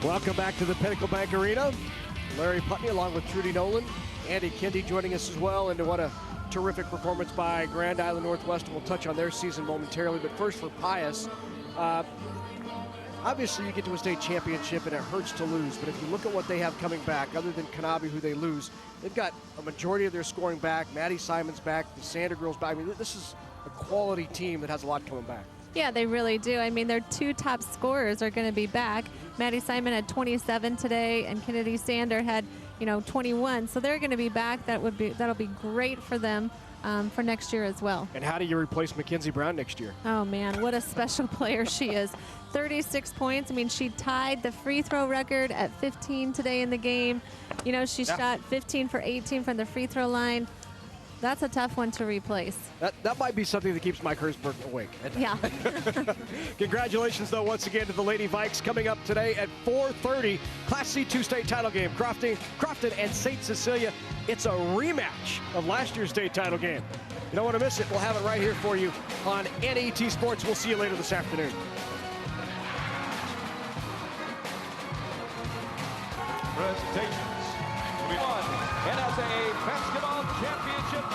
Welcome back to the Pinnacle Bank Arena. Larry Putney along with Trudy Nolan. Andy Kendi joining us as well. And what a terrific performance by Grand Island Northwest. We'll touch on their season momentarily. But first for Pius. Obviously, you get to a state championship, and it hurts to lose. But if you look at what they have coming back, other than Kanabe, who they lose, they've got a majority of their scoring back. Maddie Simon's back. The Sander girls back. I mean, this is a quality team that has a lot coming back. Yeah, they really do. I mean, their two top scorers are going to be back. Maddie Simon had 27 today, and Kennedy Sander had, 21. So they're going to be back. That'll be great for them. For next year as well. And how do you replace Mackenzie Brown next year? Oh, man, what a special player she is. 36 points. I mean, she tied the free throw record at 15 today in the game. She shot 15 for 18 from the free throw line. That's a tough one to replace. That might be something that keeps Mike Hersberg awake. Yeah. Congratulations, though, once again to the Lady Vikes coming up today at 4:30. Class C2 state title game. Crofton and St. Cecilia. It's a rematch of last year's state title game. You don't want to miss it. We'll have it right here for you on NET Sports. We'll see you later this afternoon. Presentations. NSAA Basketball Championship